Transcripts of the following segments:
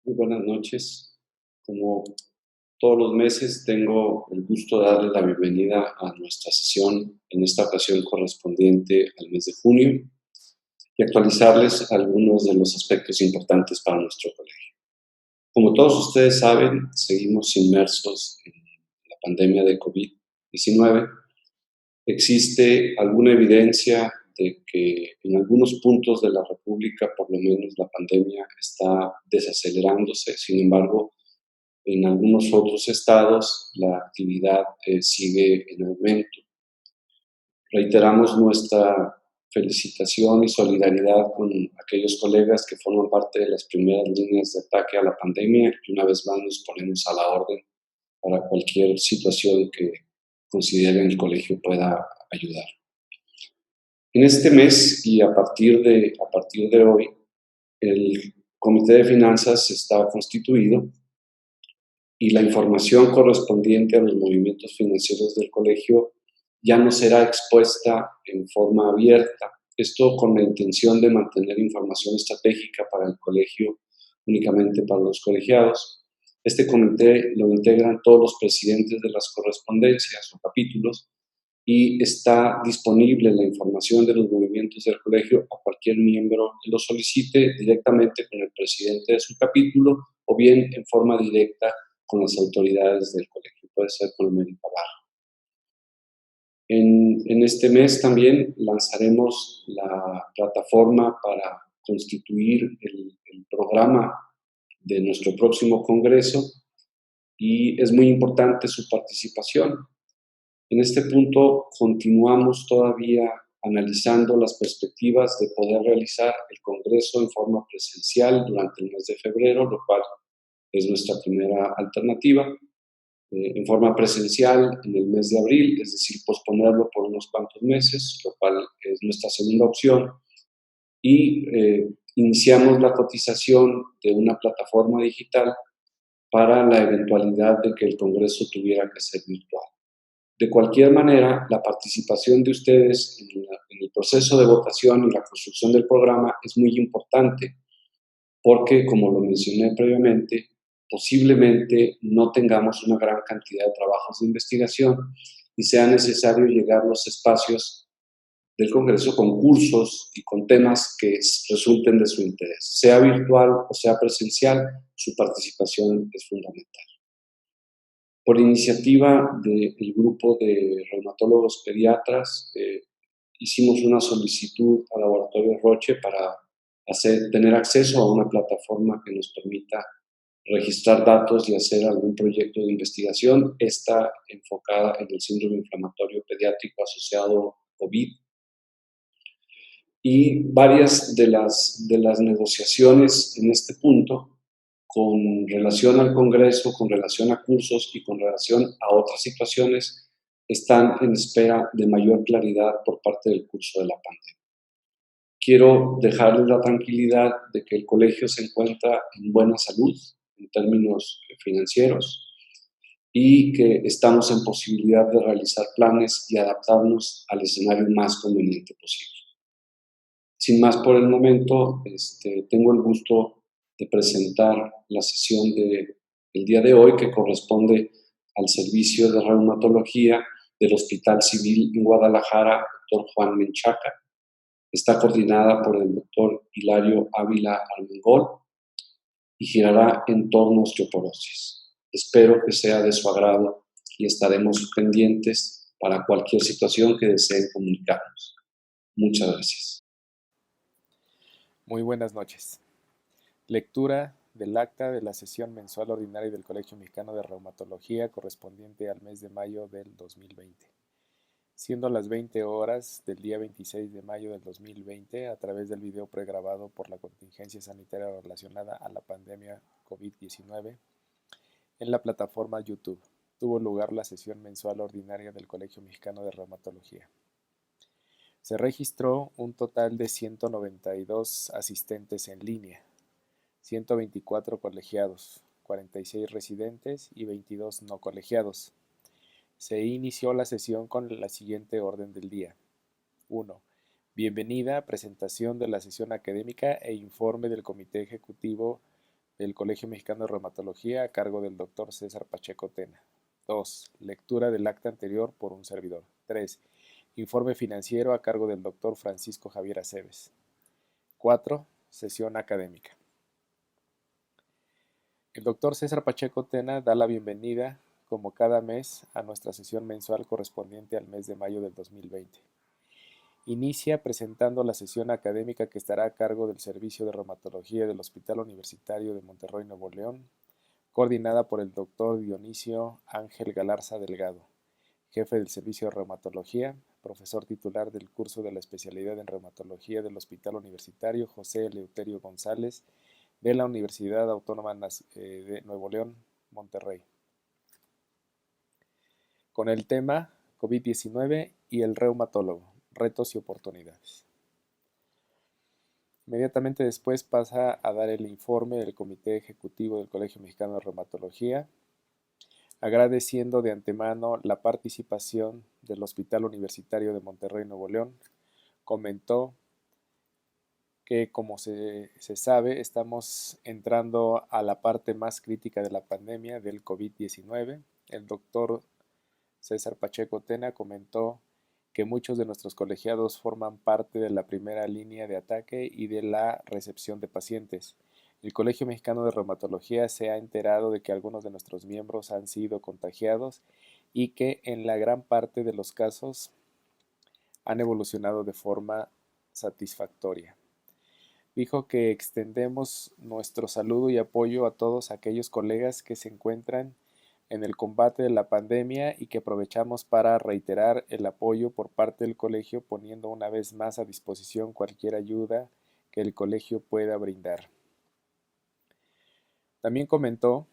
Muy buenas noches. Como todos los meses, tengo el gusto de darles la bienvenida a nuestra sesión, en esta ocasión correspondiente al mes de junio, y actualizarles algunos de los aspectos importantes para nuestro colegio. Como todos ustedes saben, seguimos inmersos en la pandemia de COVID-19. Existe alguna evidencia de que en algunos puntos de la República, por lo menos, la pandemia está desacelerándose. Sin embargo, en algunos otros estados la actividad sigue en aumento. Reiteramos nuestra felicitación y solidaridad con aquellos colegas que forman parte de las primeras líneas de ataque a la pandemia, y una vez más nos ponemos a la orden para cualquier situación que consideren el colegio pueda ayudar. En este mes y a partir de hoy, el Comité de Finanzas está constituido y la información correspondiente a los movimientos financieros del colegio ya no será expuesta en forma abierta. Esto con la intención de mantener información estratégica para el colegio, únicamente para los colegiados. Este comité lo integran todos los presidentes de las correspondencias o capítulos, y está disponible la información de los movimientos del colegio a cualquier miembro que lo solicite directamente con el presidente de su capítulo o bien en forma directa con las autoridades del colegio. Puede ser con el médico abajo. En este mes también lanzaremos la plataforma para constituir el programa de nuestro próximo congreso, y es muy importante su participación. En este punto continuamos todavía analizando las perspectivas de poder realizar el Congreso en forma presencial durante el mes de febrero, lo cual es nuestra primera alternativa. En forma presencial en el mes de abril, es decir, posponerlo por unos cuantos meses, lo cual es nuestra segunda opción. Y iniciamos la cotización de una plataforma digital para la eventualidad de que el Congreso tuviera que ser virtual. De cualquier manera, la participación de ustedes en el proceso de votación y la construcción del programa es muy importante porque, como lo mencioné previamente, posiblemente no tengamos una gran cantidad de trabajos de investigación y sea necesario llegar a los espacios del Congreso con cursos y con temas que resulten de su interés. Sea virtual o sea presencial, su participación es fundamental. Por iniciativa del grupo de reumatólogos pediatras, hicimos una solicitud al Laboratorio Roche para tener acceso a una plataforma que nos permita registrar datos y hacer algún proyecto de investigación. Está enfocada en el síndrome inflamatorio pediátrico asociado a COVID. Y varias de las negociaciones en este punto, con relación al Congreso, con relación a cursos y con relación a otras situaciones, están en espera de mayor claridad por parte del curso de la pandemia. Quiero dejarles la tranquilidad de que el colegio se encuentra en buena salud en términos financieros y que estamos en posibilidad de realizar planes y adaptarnos al escenario más conveniente posible. Sin más por el momento, tengo el gusto de presentar la sesión del día de hoy, que corresponde al servicio de reumatología del Hospital Civil en Guadalajara, Dr. Juan Menchaca. Está coordinada por el Dr. Hilario Ávila Armengol y girará en torno a osteoporosis. Espero que sea de su agrado y estaremos pendientes para cualquier situación que deseen comunicarnos. Muchas gracias. Muy buenas noches. Lectura del acta de la sesión mensual ordinaria del Colegio Mexicano de Reumatología correspondiente al mes de mayo del 2020. Siendo las 20 horas del día 26 de mayo del 2020, a través del video pregrabado por la contingencia sanitaria relacionada a la pandemia COVID-19, en la plataforma YouTube, tuvo lugar la sesión mensual ordinaria del Colegio Mexicano de Reumatología. Se registró un total de 192 asistentes en línea, 124 colegiados, 46 residentes y 22 no colegiados. Se inició la sesión con la siguiente orden del día. 1. Bienvenida, presentación de la sesión académica e informe del Comité Ejecutivo del Colegio Mexicano de Reumatología a cargo del doctor César Pacheco Tena. 2. Lectura del acta anterior por un servidor. 3. Informe financiero a cargo del doctor Francisco Javier Aceves. 4. Sesión académica. El doctor César Pacheco Tena da la bienvenida, como cada mes, a nuestra sesión mensual correspondiente al mes de mayo del 2020. Inicia presentando la sesión académica que estará a cargo del Servicio de Reumatología del Hospital Universitario de Monterrey, Nuevo León, coordinada por el doctor Dionisio Ángel Galarza Delgado, jefe del Servicio de Reumatología, profesor titular del curso de la especialidad en reumatología del Hospital Universitario José Eleuterio González de la Universidad Autónoma de Nuevo León, Monterrey, con el tema COVID-19 y el reumatólogo, retos y oportunidades. Inmediatamente después pasa a dar el informe del Comité Ejecutivo del Colegio Mexicano de Reumatología, agradeciendo de antemano la participación del Hospital Universitario de Monterrey, Nuevo León. Comentó que, como se sabe, estamos entrando a la parte más crítica de la pandemia del COVID-19. El doctor César Pacheco Tena comentó que muchos de nuestros colegiados forman parte de la primera línea de ataque y de la recepción de pacientes. El Colegio Mexicano de Reumatología se ha enterado de que algunos de nuestros miembros han sido contagiados y que en la gran parte de los casos han evolucionado de forma satisfactoria. Dijo que extendemos nuestro saludo y apoyo a todos aquellos colegas que se encuentran en el combate de la pandemia y que aprovechamos para reiterar el apoyo por parte del colegio, poniendo una vez más a disposición cualquier ayuda que el colegio pueda brindar. También comentó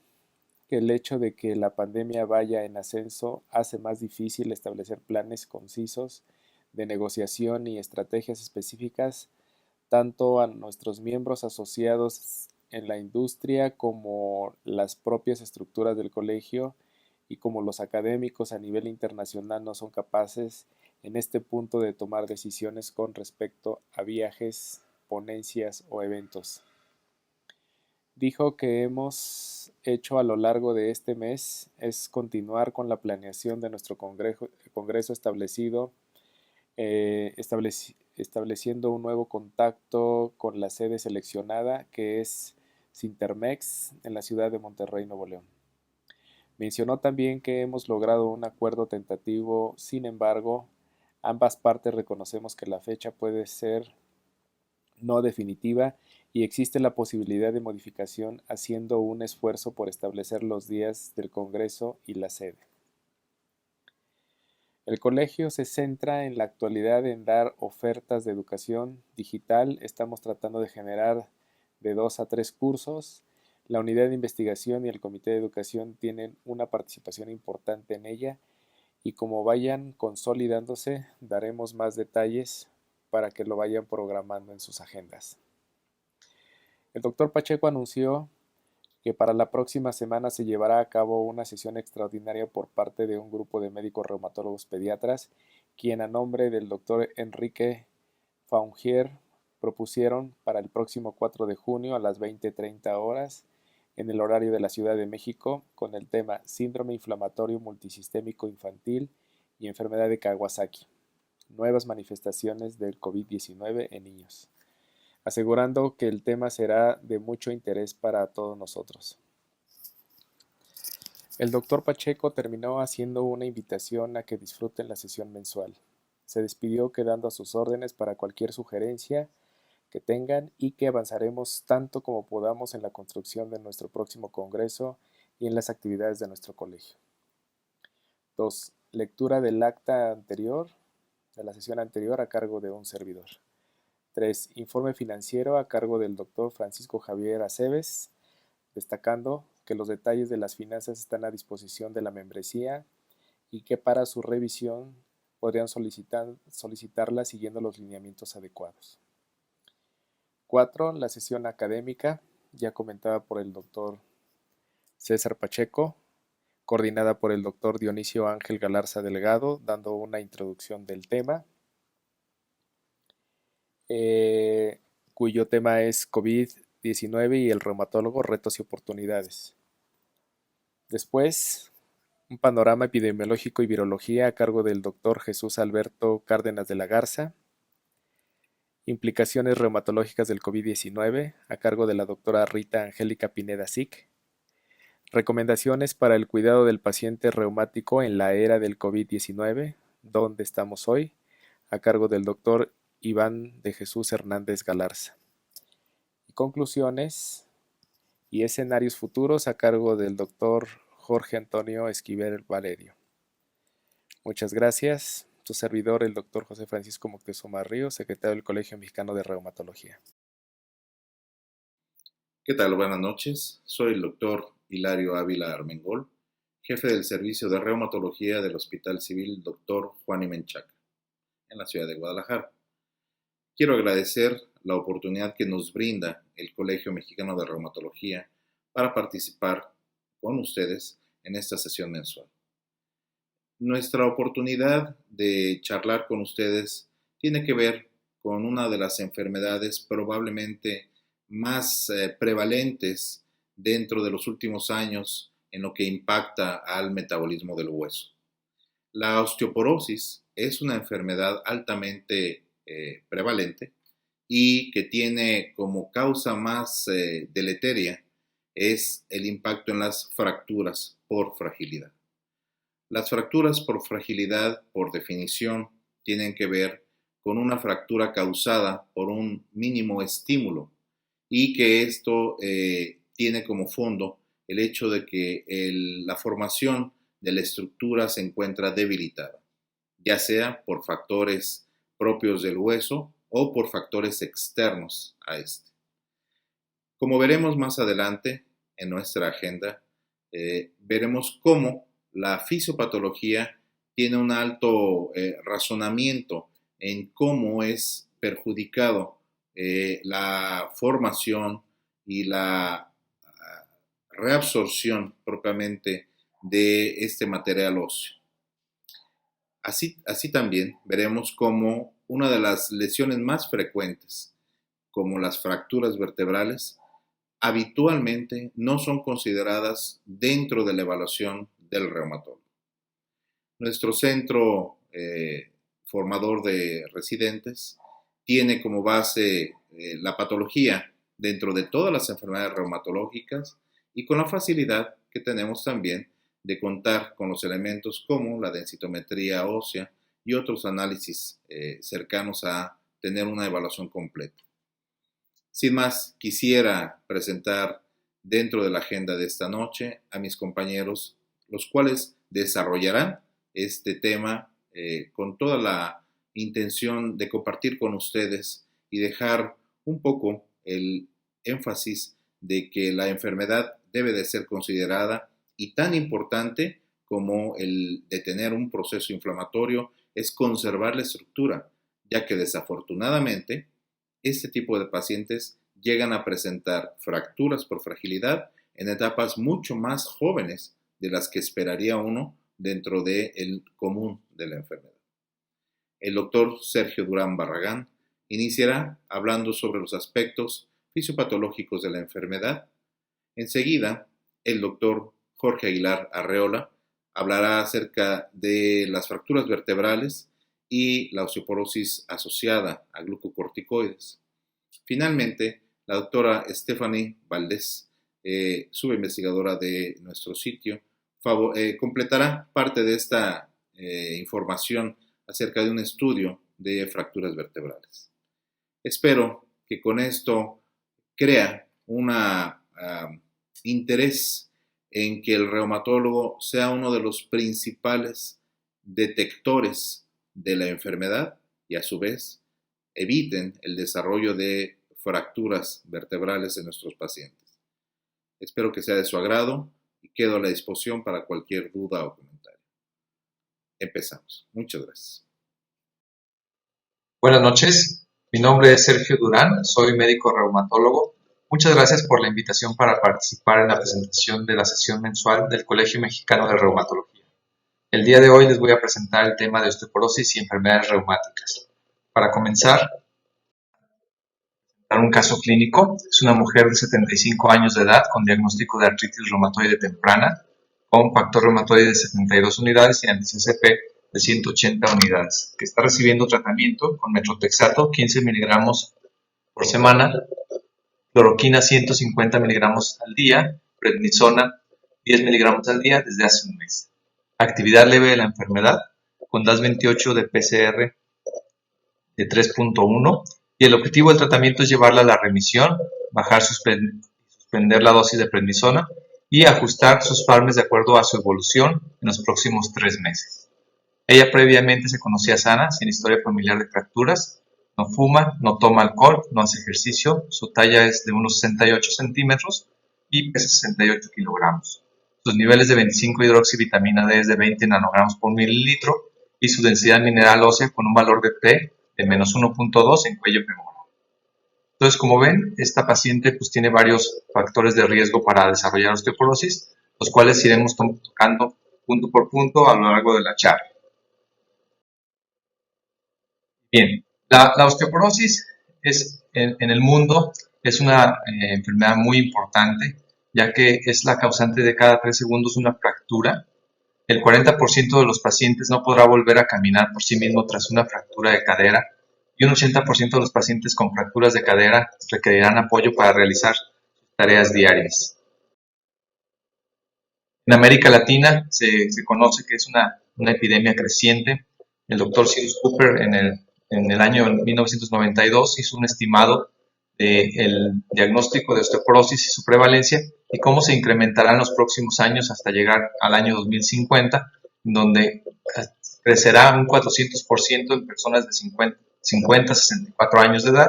que el hecho de que la pandemia vaya en ascenso hace más difícil establecer planes concisos de negociación y estrategias específicas tanto a nuestros miembros asociados en la industria como las propias estructuras del colegio y como los académicos a nivel internacional no son capaces en este punto de tomar decisiones con respecto a viajes, ponencias o eventos. Dijo que hemos hecho a lo largo de este mes es continuar con la planeación de nuestro congreso estableciendo un nuevo contacto con la sede seleccionada, que es Sintermex, en la ciudad de Monterrey, Nuevo León. Mencionó también que hemos logrado un acuerdo tentativo, sin embargo, ambas partes reconocemos que la fecha puede ser no definitiva y existe la posibilidad de modificación, haciendo un esfuerzo por establecer los días del Congreso y la sede. El colegio se centra en la actualidad en dar ofertas de educación digital. Estamos tratando de generar de 2 a 3 cursos. La unidad de investigación y el comité de educación tienen una participación importante en ella y como vayan consolidándose, daremos más detalles para que lo vayan programando en sus agendas. El doctor Pacheco anunció que para la próxima semana se llevará a cabo una sesión extraordinaria por parte de un grupo de médicos reumatólogos pediatras, quien a nombre del doctor Enrique Faungier propusieron para el próximo 4 de junio a las 20:30 horas en el horario de la Ciudad de México con el tema Síndrome inflamatorio multisistémico infantil y enfermedad de Kawasaki, nuevas manifestaciones del COVID-19 en niños, asegurando que el tema será de mucho interés para todos nosotros. El doctor Pacheco terminó haciendo una invitación a que disfruten la sesión mensual. Se despidió quedando a sus órdenes para cualquier sugerencia que tengan y que avanzaremos tanto como podamos en la construcción de nuestro próximo congreso y en las actividades de nuestro colegio. 2. Lectura del acta anterior, de la sesión anterior a cargo de un servidor. 3. Informe financiero a cargo del doctor Francisco Javier Aceves, destacando que los detalles de las finanzas están a disposición de la membresía y que para su revisión podrían solicitarla siguiendo los lineamientos adecuados. 4. La sesión académica, ya comentada por el doctor César Pacheco, coordinada por el doctor Dionisio Ángel Galarza Delgado, dando una introducción del tema, cuyo tema es COVID COVID-19 y el reumatólogo, retos y oportunidades. Después, un panorama epidemiológico y virología a cargo del Dr. Jesús Alberto Cárdenas de la Garza. Implicaciones reumatológicas del COVID-19 a cargo de la doctora Rita Angélica Pineda Sic. Recomendaciones para el cuidado del paciente reumático en la era del COVID-19, ¿dónde estamos hoy?, a cargo del doctor Iván de Jesús Hernández Galarza. Y conclusiones y escenarios futuros a cargo del doctor Jorge Antonio Esquivel Valerio. Muchas gracias. Su servidor, el doctor José Francisco Moctezuma Ríos, secretario del Colegio Mexicano de Reumatología. ¿Qué tal? Buenas noches. Soy el doctor Hilario Ávila Armengol, jefe del Servicio de Reumatología del Hospital Civil Dr. Juan y Menchaca, en la ciudad de Guadalajara. Quiero agradecer la oportunidad que nos brinda el Colegio Mexicano de Reumatología para participar con ustedes en esta sesión mensual. Nuestra oportunidad de charlar con ustedes tiene que ver con una de las enfermedades probablemente más prevalentes dentro de los últimos años en lo que impacta al metabolismo del hueso. La osteoporosis es una enfermedad altamente prevalente y que tiene como causa más deleteria es el impacto en las fracturas por fragilidad. Las fracturas por fragilidad, por definición, tienen que ver con una fractura causada por un mínimo estímulo y que esto tiene como fondo el hecho de que la formación de la estructura se encuentra debilitada, ya sea por factores propios del hueso o por factores externos a este. Como veremos más adelante en nuestra agenda, veremos cómo la fisiopatología tiene un alto razonamiento en cómo es perjudicado la formación y la reabsorción propiamente de este material óseo. Así también veremos cómo una de las lesiones más frecuentes, como las fracturas vertebrales, habitualmente no son consideradas dentro de la evaluación del reumatólogo. Nuestro centro formador de residentes tiene como base la patología dentro de todas las enfermedades reumatológicas y con la facilidad que tenemos también de contar con los elementos como la densitometría ósea y otros análisis cercanos a tener una evaluación completa. Sin más, quisiera presentar dentro de la agenda de esta noche a mis compañeros, los cuales desarrollarán este tema con toda la intención de compartir con ustedes y dejar un poco el énfasis de que la enfermedad debe de ser considerada y tan importante como el detener un proceso inflamatorio es conservar la estructura, ya que desafortunadamente este tipo de pacientes llegan a presentar fracturas por fragilidad en etapas mucho más jóvenes de las que esperaría uno dentro del común de la enfermedad. El doctor Sergio Durán Barragán iniciará hablando sobre los aspectos fisiopatológicos de la enfermedad. Enseguida, el doctor Jorge Aguilar Arreola hablará acerca de las fracturas vertebrales y la osteoporosis asociada a glucocorticoides. Finalmente, la doctora Stephanie Valdés, subinvestigadora de nuestro sitio, completará parte de esta información acerca de un estudio de fracturas vertebrales. Espero que con esto crea un interés en que el reumatólogo sea uno de los principales detectores de la enfermedad y a su vez eviten el desarrollo de fracturas vertebrales en nuestros pacientes. Espero que sea de su agrado y quedo a la disposición para cualquier duda o comentario. Empezamos. Muchas gracias. Buenas noches, mi nombre es Sergio Durán, soy médico reumatólogo. Muchas gracias por la invitación para participar en la presentación de la sesión mensual del Colegio Mexicano de Reumatología. El día de hoy les voy a presentar el tema de osteoporosis y enfermedades reumáticas. Para comenzar, un caso clínico. Es una mujer de 75 años de edad con diagnóstico de artritis reumatoide temprana, con factor reumatoide de 72 unidades y anti-CCP de 180 unidades, que está recibiendo tratamiento con metrotexato 15 miligramos por semana, cloroquina 150 miligramos al día, prednisona 10 miligramos al día desde hace un mes. Actividad leve de la enfermedad con DAS28 de PCR de 3.1 y el objetivo del tratamiento es llevarla a la remisión, suspender la dosis de prednisona y ajustar sus PARMES de acuerdo a su evolución en los próximos 3 meses. Ella previamente se conocía sana, sin historia familiar de fracturas, no fuma, no toma alcohol, no hace ejercicio, su talla es de unos 68 centímetros y pesa 68 kilogramos. Sus niveles de 25-hidroxivitamina D es de 20 nanogramos por mililitro y su densidad mineral ósea con un valor de T de menos 1.2 en cuello femoral. Entonces, como ven, esta paciente pues tiene varios factores de riesgo para desarrollar osteoporosis, los cuales iremos tocando punto por punto a lo largo de la charla. Bien, la osteoporosis en el mundo es una enfermedad muy importante, ya que es la causante de cada 3 segundos una fractura. El 40% de los pacientes no podrá volver a caminar por sí mismo tras una fractura de cadera y un 80% de los pacientes con fracturas de cadera requerirán apoyo para realizar tareas diarias. En América Latina se conoce que es una epidemia creciente. El doctor Cyrus Cooper en el año 1992 hizo un estimado del diagnóstico de osteoporosis y su prevalencia y cómo se incrementará en los próximos años hasta llegar al año 2050, donde crecerá un 400% en personas de 50 a 64 años de edad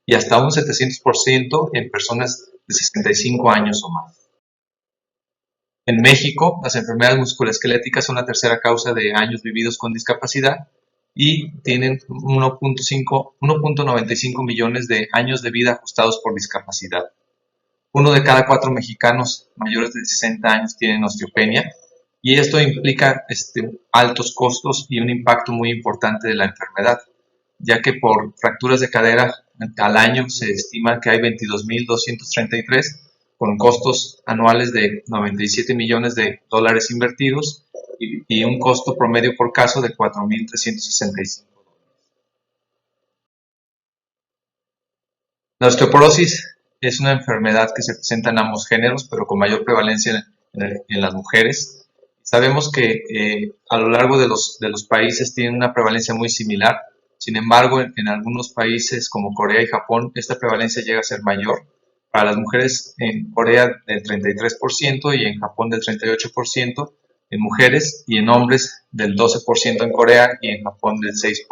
y hasta un 700% en personas de 65 años o más. En México, las enfermedades musculoesqueléticas son la tercera causa de años vividos con discapacidad y tienen 1.95 millones de años de vida ajustados por discapacidad. 1 de cada 4 mexicanos mayores de 60 años tienen osteopenia y esto implica altos costos y un impacto muy importante de la enfermedad, ya que por fracturas de cadera al año se estima que hay 22.233 con costos anuales de 97 millones de dólares invertidos y un costo promedio por caso de 4.365 dólares. La osteoporosis es una enfermedad que se presenta en ambos géneros, pero con mayor prevalencia en las mujeres. Sabemos que a lo largo de los países tienen una prevalencia muy similar. Sin embargo, en algunos países como Corea y Japón, esta prevalencia llega a ser mayor. Para las mujeres en Corea del 33% y en Japón del 38% en mujeres y en hombres del 12% en Corea y en Japón del 6%.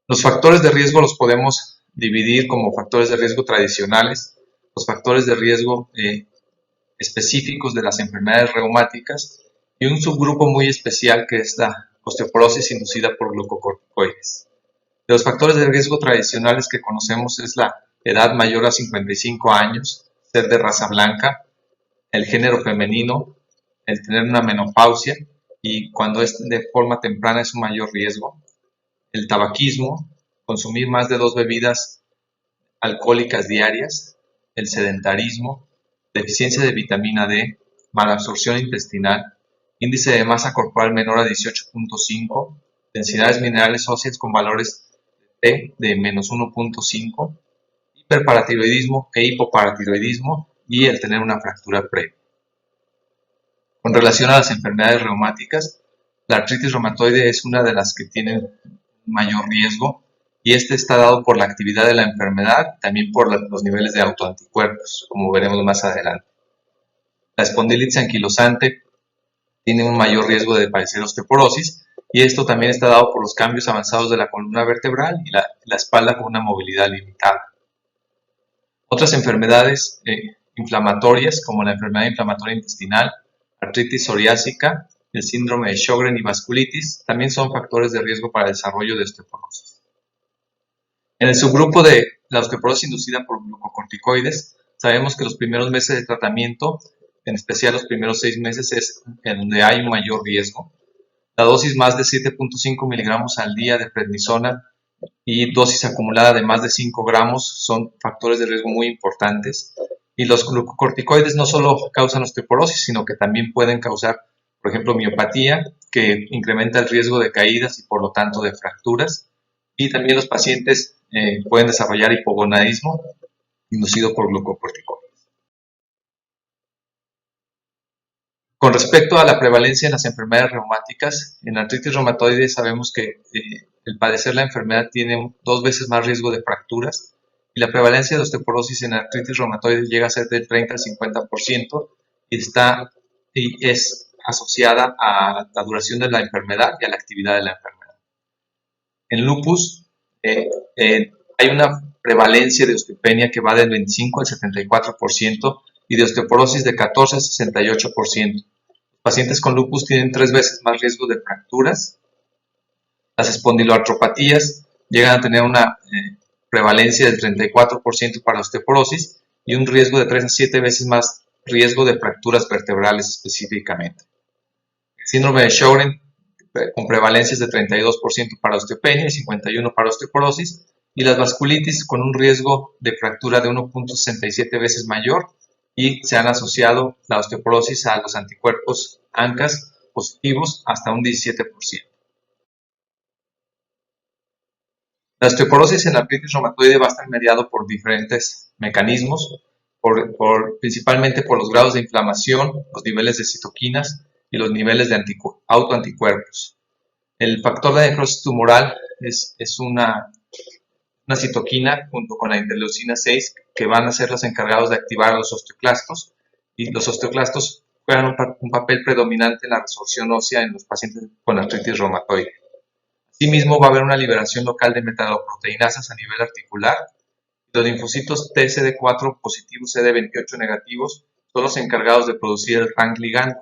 Los factores de riesgo los podemos dividir como factores de riesgo tradicionales, los factores de riesgo específicos de las enfermedades reumáticas y un subgrupo muy especial que es la osteoporosis inducida por glucocorticoides. De los factores de riesgo tradicionales que conocemos es la edad mayor a 55 años, ser de raza blanca, el género femenino, el tener una menopausia y cuando es de forma temprana es un mayor riesgo, el tabaquismo, consumir más de 2 bebidas alcohólicas diarias, el sedentarismo, deficiencia de vitamina D, malabsorción intestinal, índice de masa corporal menor a 18.5, densidades minerales óseas con valores de T de menos 1.5, hiperparatiroidismo e hipoparatiroidismo y el tener una fractura previa. Con relación a las enfermedades reumáticas, la artritis reumatoide es una de las que tienen mayor riesgo y este está dado por la actividad de la enfermedad, también por los niveles de autoanticuerpos, como veremos más adelante. La espondilitis anquilosante tiene un mayor riesgo de padecer osteoporosis y esto también está dado por los cambios avanzados de la columna vertebral y la espalda con una movilidad limitada. Otras enfermedades inflamatorias, como la enfermedad inflamatoria intestinal, artritis psoriásica, el síndrome de Sjögren y vasculitis, también son factores de riesgo para el desarrollo de osteoporosis. En el subgrupo de la osteoporosis inducida por glucocorticoides, sabemos que los primeros meses de tratamiento, en especial los primeros 6 meses, es en donde hay un mayor riesgo. La dosis más de 7.5 miligramos al día de prednisona y dosis acumulada de más de 5 gramos son factores de riesgo muy importantes. Y los glucocorticoides no solo causan osteoporosis, sino que también pueden causar, por ejemplo, miopatía, que incrementa el riesgo de caídas y por lo tanto de fracturas. Y también los pacientes pueden desarrollar hipogonadismo inducido por glucocorticoides. Con respecto a la prevalencia en las enfermedades reumáticas, en artritis reumatoide sabemos que el padecer la enfermedad tiene 2 veces más riesgo de fracturas y la prevalencia de osteoporosis en artritis reumatoide llega a ser del 30 al 50% y es asociada a la duración de la enfermedad y a la actividad de la enfermedad. En lupus hay una prevalencia de osteopenia que va del 25 al 74% y de osteoporosis de 14 al 68%. Pacientes con lupus tienen 3 veces más riesgo de fracturas. Las espondiloartropatías llegan a tener una prevalencia del 34% para osteoporosis y un riesgo de 3 a 7 veces más riesgo de fracturas vertebrales específicamente. El síndrome de Sjögren con prevalencias de 32% para osteopenia y 51% para osteoporosis, y las vasculitis con un riesgo de fractura de 1.67 veces mayor, y se han asociado la osteoporosis a los anticuerpos ANCAS positivos hasta un 17%. La osteoporosis en la artritis reumatoide va a estar mediado por diferentes mecanismos, principalmente por los grados de inflamación, los niveles de citoquinas y los niveles de autoanticuerpos. El factor de necrosis tumoral es una citoquina junto con la interleucina 6 que van a ser los encargados de activar a los osteoclastos, y los osteoclastos juegan un papel predominante en la resorción ósea en los pacientes con artritis reumatoide. Asimismo, va a haber una liberación local de metaloproteinasas a nivel articular. Los linfocitos TCD4 positivos, CD28 negativos son los encargados de producir el RANG ligando.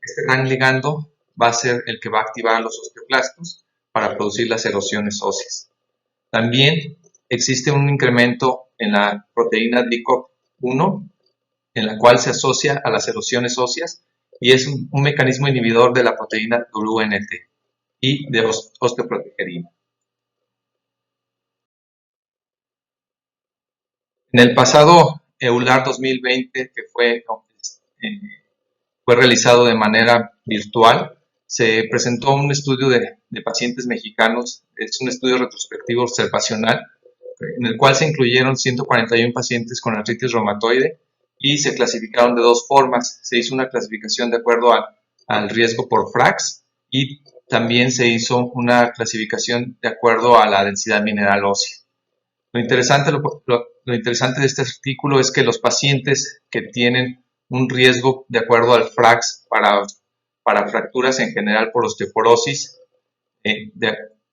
Este RANG ligando va a ser el que va a activar a los osteoclastos para producir las erosiones óseas. También existe un incremento en la proteína DICOP1, en la cual se asocia a las erosiones óseas y es un mecanismo inhibidor de la proteína WNT y de osteoprotegerina. En el pasado EULAR 2020, que fue realizado de manera virtual, se presentó un estudio de pacientes mexicanos. Es un estudio retrospectivo observacional en el cual se incluyeron 141 pacientes con artritis reumatoide y se clasificaron de 2 formas. Se hizo una clasificación de acuerdo al riesgo por FRAX y también se hizo una clasificación de acuerdo a la densidad mineral ósea. Lo interesante de este artículo es que los pacientes que tienen un riesgo de acuerdo al FRAX para fracturas en general por osteoporosis,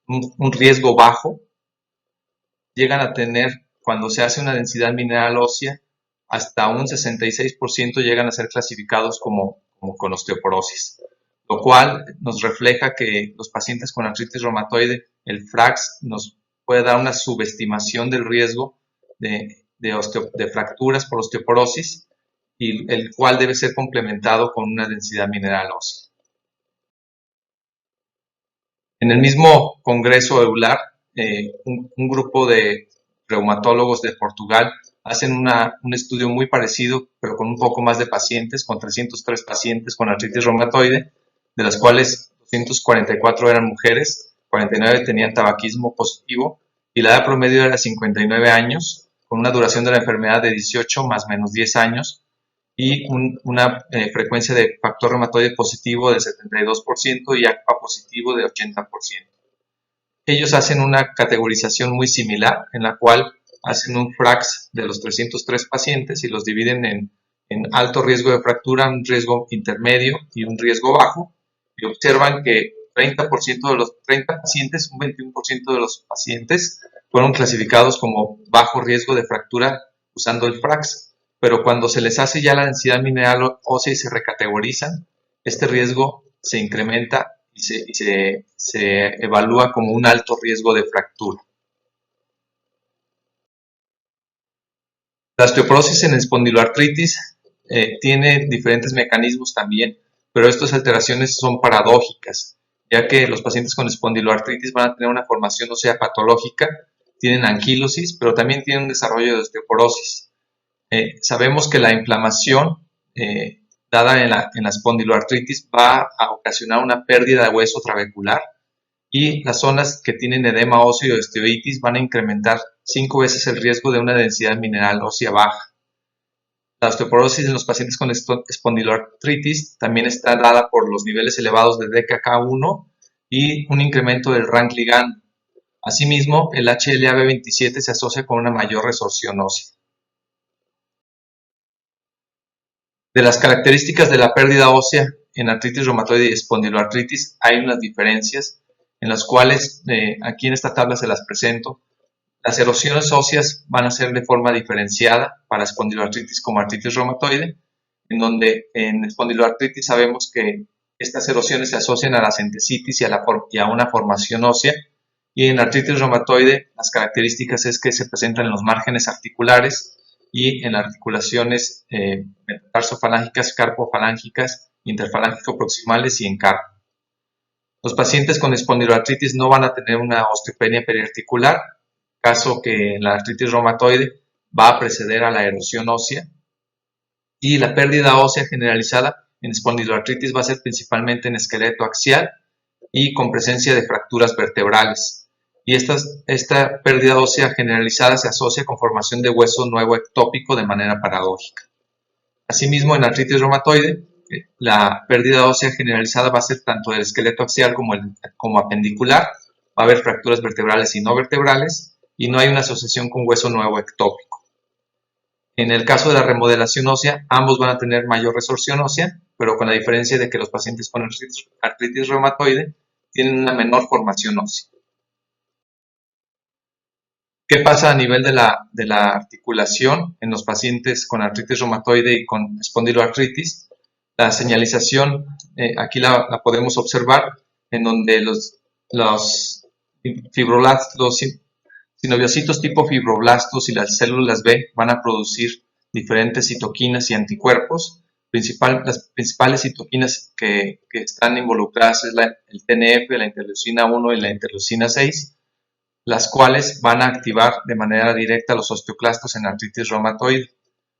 un riesgo bajo, llegan a tener, cuando se hace una densidad mineral ósea, hasta un 66% llegan a ser clasificados como con osteoporosis, lo cual nos refleja que los pacientes con artritis reumatoide, el FRAX nos puede dar una subestimación del riesgo de fracturas por osteoporosis, y el cual debe ser complementado con una densidad mineral ósea. En el mismo congreso EULAR, un grupo de reumatólogos de Portugal hacen un estudio muy parecido, pero con un poco más de pacientes, con 303 pacientes con artritis reumatoide, de las cuales 244 eran mujeres, 49 tenían tabaquismo positivo y la edad promedio era 59 años, con una duración de la enfermedad de 18 más menos 10 años y una frecuencia de factor reumatoide positivo del 72% y ACPA positivo de 80%. Ellos hacen una categorización muy similar en la cual hacen un FRAX de los 303 pacientes y los dividen en alto riesgo de fractura, un riesgo intermedio y un riesgo bajo, y observan que 30% de los 30 pacientes, un 21% de los pacientes fueron clasificados como bajo riesgo de fractura usando el FRAX, pero cuando se les hace ya la densidad mineral ósea y se recategorizan, este riesgo se incrementa y se evalúa como un alto riesgo de fractura. La osteoporosis en espondiloartritis tiene diferentes mecanismos también, pero estas alteraciones son paradójicas. ya que los pacientes con espondiloartritis van a tener una formación ósea patológica, tienen anquilosis, pero también tienen un desarrollo de osteoporosis. Sabemos que la inflamación dada en la espondiloartritis va a ocasionar una pérdida de hueso trabecular, y las zonas que tienen edema óseo y osteoitis van a incrementar 5 veces el riesgo de una densidad mineral ósea baja. La osteoporosis en los pacientes con espondiloartritis también está dada por los niveles elevados de DKK1 y un incremento del RANK ligando. Asimismo, el HLA-B27 se asocia con una mayor resorción ósea. De las características de la pérdida ósea en artritis reumatoide y espondiloartritis hay unas diferencias en las cuales aquí en esta tabla se las presento. Las erosiones óseas van a ser de forma diferenciada para espondiloartritis como artritis reumatoide, en donde en espondiloartritis sabemos que estas erosiones se asocian a la centesitis y a una formación ósea, y en artritis reumatoide las características es que se presentan en los márgenes articulares y en las articulaciones metatarsofalángicas, carpofalángicas, interfalángico-proximales y en carpo. Los pacientes con espondiloartritis no van a tener una osteopenia periarticular, caso que en la artritis reumatoide va a preceder a la erosión ósea, y la pérdida ósea generalizada en espondiloartritis va a ser principalmente en esqueleto axial y con presencia de fracturas vertebrales. Y esta pérdida ósea generalizada se asocia con formación de hueso nuevo ectópico de manera paradójica. Asimismo, en artritis reumatoide, la pérdida ósea generalizada va a ser tanto del esqueleto axial como apendicular, va a haber fracturas vertebrales y no vertebrales, y no hay una asociación con hueso nuevo ectópico. En el caso de la remodelación ósea, ambos van a tener mayor resorción ósea, pero con la diferencia de que los pacientes con artritis reumatoide tienen una menor formación ósea. ¿Qué pasa a nivel de la articulación en los pacientes con artritis reumatoide y con espondiloartritis? La señalización, aquí la podemos observar, en donde los sinoviocitos tipo fibroblastos y las células B van a producir diferentes citoquinas y anticuerpos. Las principales citoquinas que están involucradas es el TNF, la interleucina 1 y la interleucina 6, las cuales van a activar de manera directa los osteoclastos en artritis reumatoide.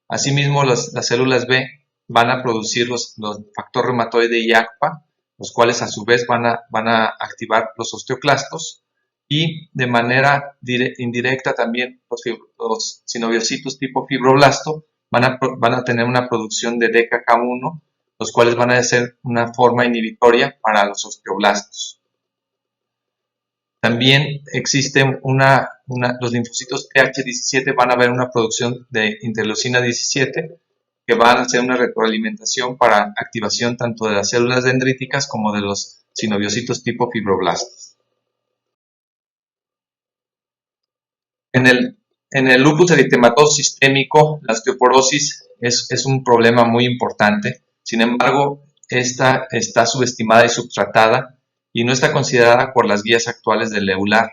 Asimismo, las células B van a producir los factor reumatoide y ACPA, los cuales a su vez van a activar los osteoclastos, y de manera indirecta también los sinoviocitos tipo fibroblasto van a tener una producción de DKK1, los cuales van a ser una forma inhibitoria para los osteoblastos. También existe los linfocitos TH17 van a haber una producción de interleucina 17, que van a hacer una retroalimentación para activación tanto de las células dendríticas como de los sinoviocitos tipo fibroblastos. En el lupus eritematoso sistémico, la osteoporosis es un problema muy importante. Sin embargo, esta está subestimada y subtratada y no está considerada por las guías actuales del EULAR.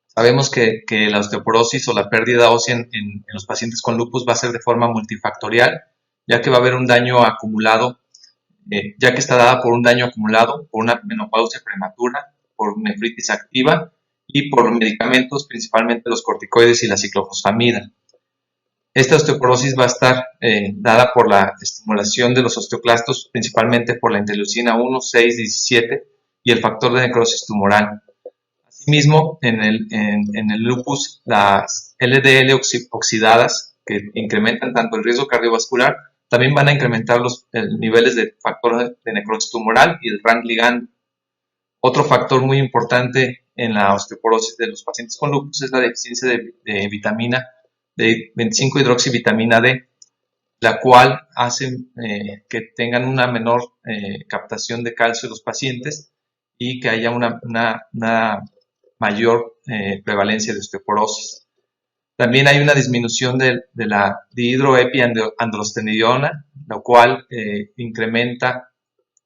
Sabemos que la osteoporosis o la pérdida ósea en los pacientes con lupus va a ser de forma multifactorial, ya que va a haber un daño acumulado, ya que está dada por un daño acumulado, por una menopausia prematura, por nefritis activa y por medicamentos, principalmente los corticoides y la ciclofosfamida. Esta osteoporosis va a estar dada por la estimulación de los osteoclastos, principalmente por la interleucina 1, 6, 17 y el factor de necrosis tumoral. Asimismo, en el lupus, las LDL oxidadas, que incrementan tanto el riesgo cardiovascular, también van a incrementar los niveles de factor de necrosis tumoral y el RANK ligando. Otro factor muy importante en la osteoporosis de los pacientes con lupus es la deficiencia de vitamina de 25-hidroxivitamina D, la cual hace que tengan una menor captación de calcio los pacientes y que haya una mayor prevalencia de osteoporosis. También hay una disminución de la dihidroepiandrostenediona, lo cual incrementa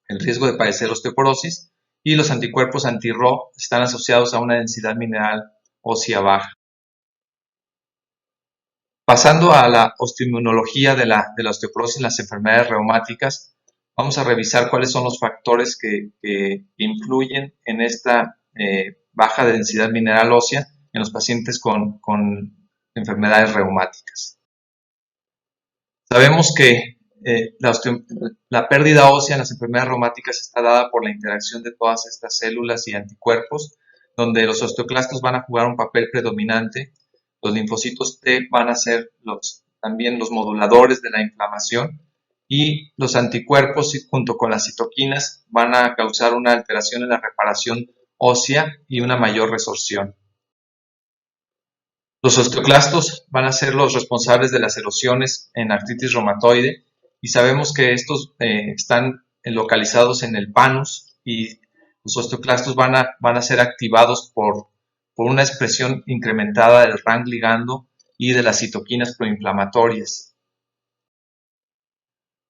el riesgo de padecer osteoporosis, y los anticuerpos anti-Rho están asociados a una densidad mineral ósea baja. Pasando a la osteoinmunología de la osteoporosis en las enfermedades reumáticas, vamos a revisar cuáles son los factores que influyen en esta baja densidad mineral ósea en los pacientes con enfermedades reumáticas. Sabemos que la pérdida ósea en las enfermedades reumáticas está dada por la interacción de todas estas células y anticuerpos, donde los osteoclastos van a jugar un papel predominante. Los linfocitos T van a ser también los moduladores de la inflamación, y los anticuerpos junto con las citoquinas van a causar una alteración en la reparación ósea y una mayor resorción. Los osteoclastos van a ser los responsables de las erosiones en artritis reumatoide, y sabemos que estos están localizados en el panus, y los osteoclastos van a ser activados por una expresión incrementada del RANG ligando y de las citoquinas proinflamatorias.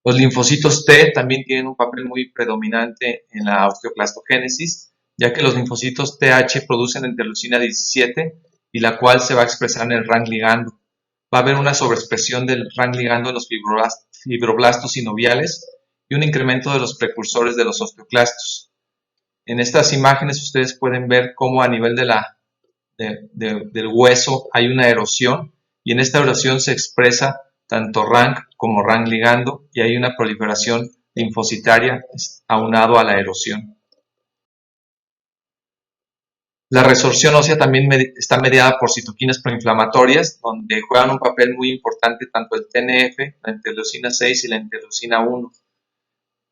Los linfocitos T también tienen un papel muy predominante en la osteoclastogénesis, ya que los linfocitos TH producen interleucina 17, y la cual se va a expresar en el RANG ligando. Va a haber una sobreexpresión del RANG ligando en los fibroblastos sinoviales y un incremento de los precursores de los osteoclastos. En estas imágenes ustedes pueden ver cómo a nivel del hueso hay una erosión, y en esta erosión se expresa tanto RANG como RANG ligando, y hay una proliferación linfocitaria aunado a la erosión. La resorción ósea también está mediada por citoquinas proinflamatorias, donde juegan un papel muy importante tanto el TNF, la interleucina 6 y la interleucina 1.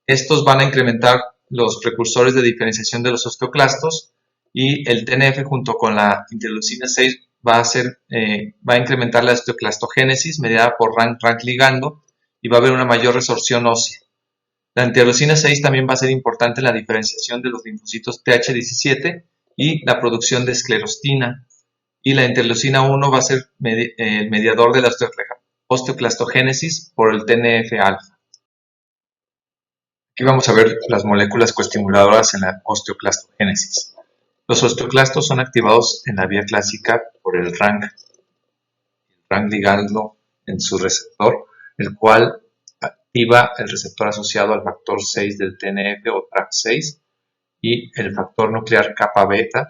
Estos van a incrementar los precursores de diferenciación de los osteoclastos, y el TNF junto con la interleucina 6 va a incrementar la osteoclastogénesis mediada por RANG ligando, y va a haber una mayor resorción ósea. La interleucina 6 también va a ser importante en la diferenciación de los linfocitos Th17 y la producción de esclerostina, y la interleucina 1 va a ser el mediador de la osteoclastogénesis por el TNF-alfa. Aquí vamos a ver las moléculas coestimuladoras en la osteoclastogénesis. Los osteoclastos son activados en la vía clásica por el RANG ligando en su receptor, el cual activa el receptor asociado al factor 6 del TNF o TRAC6, y el factor nuclear kappa beta,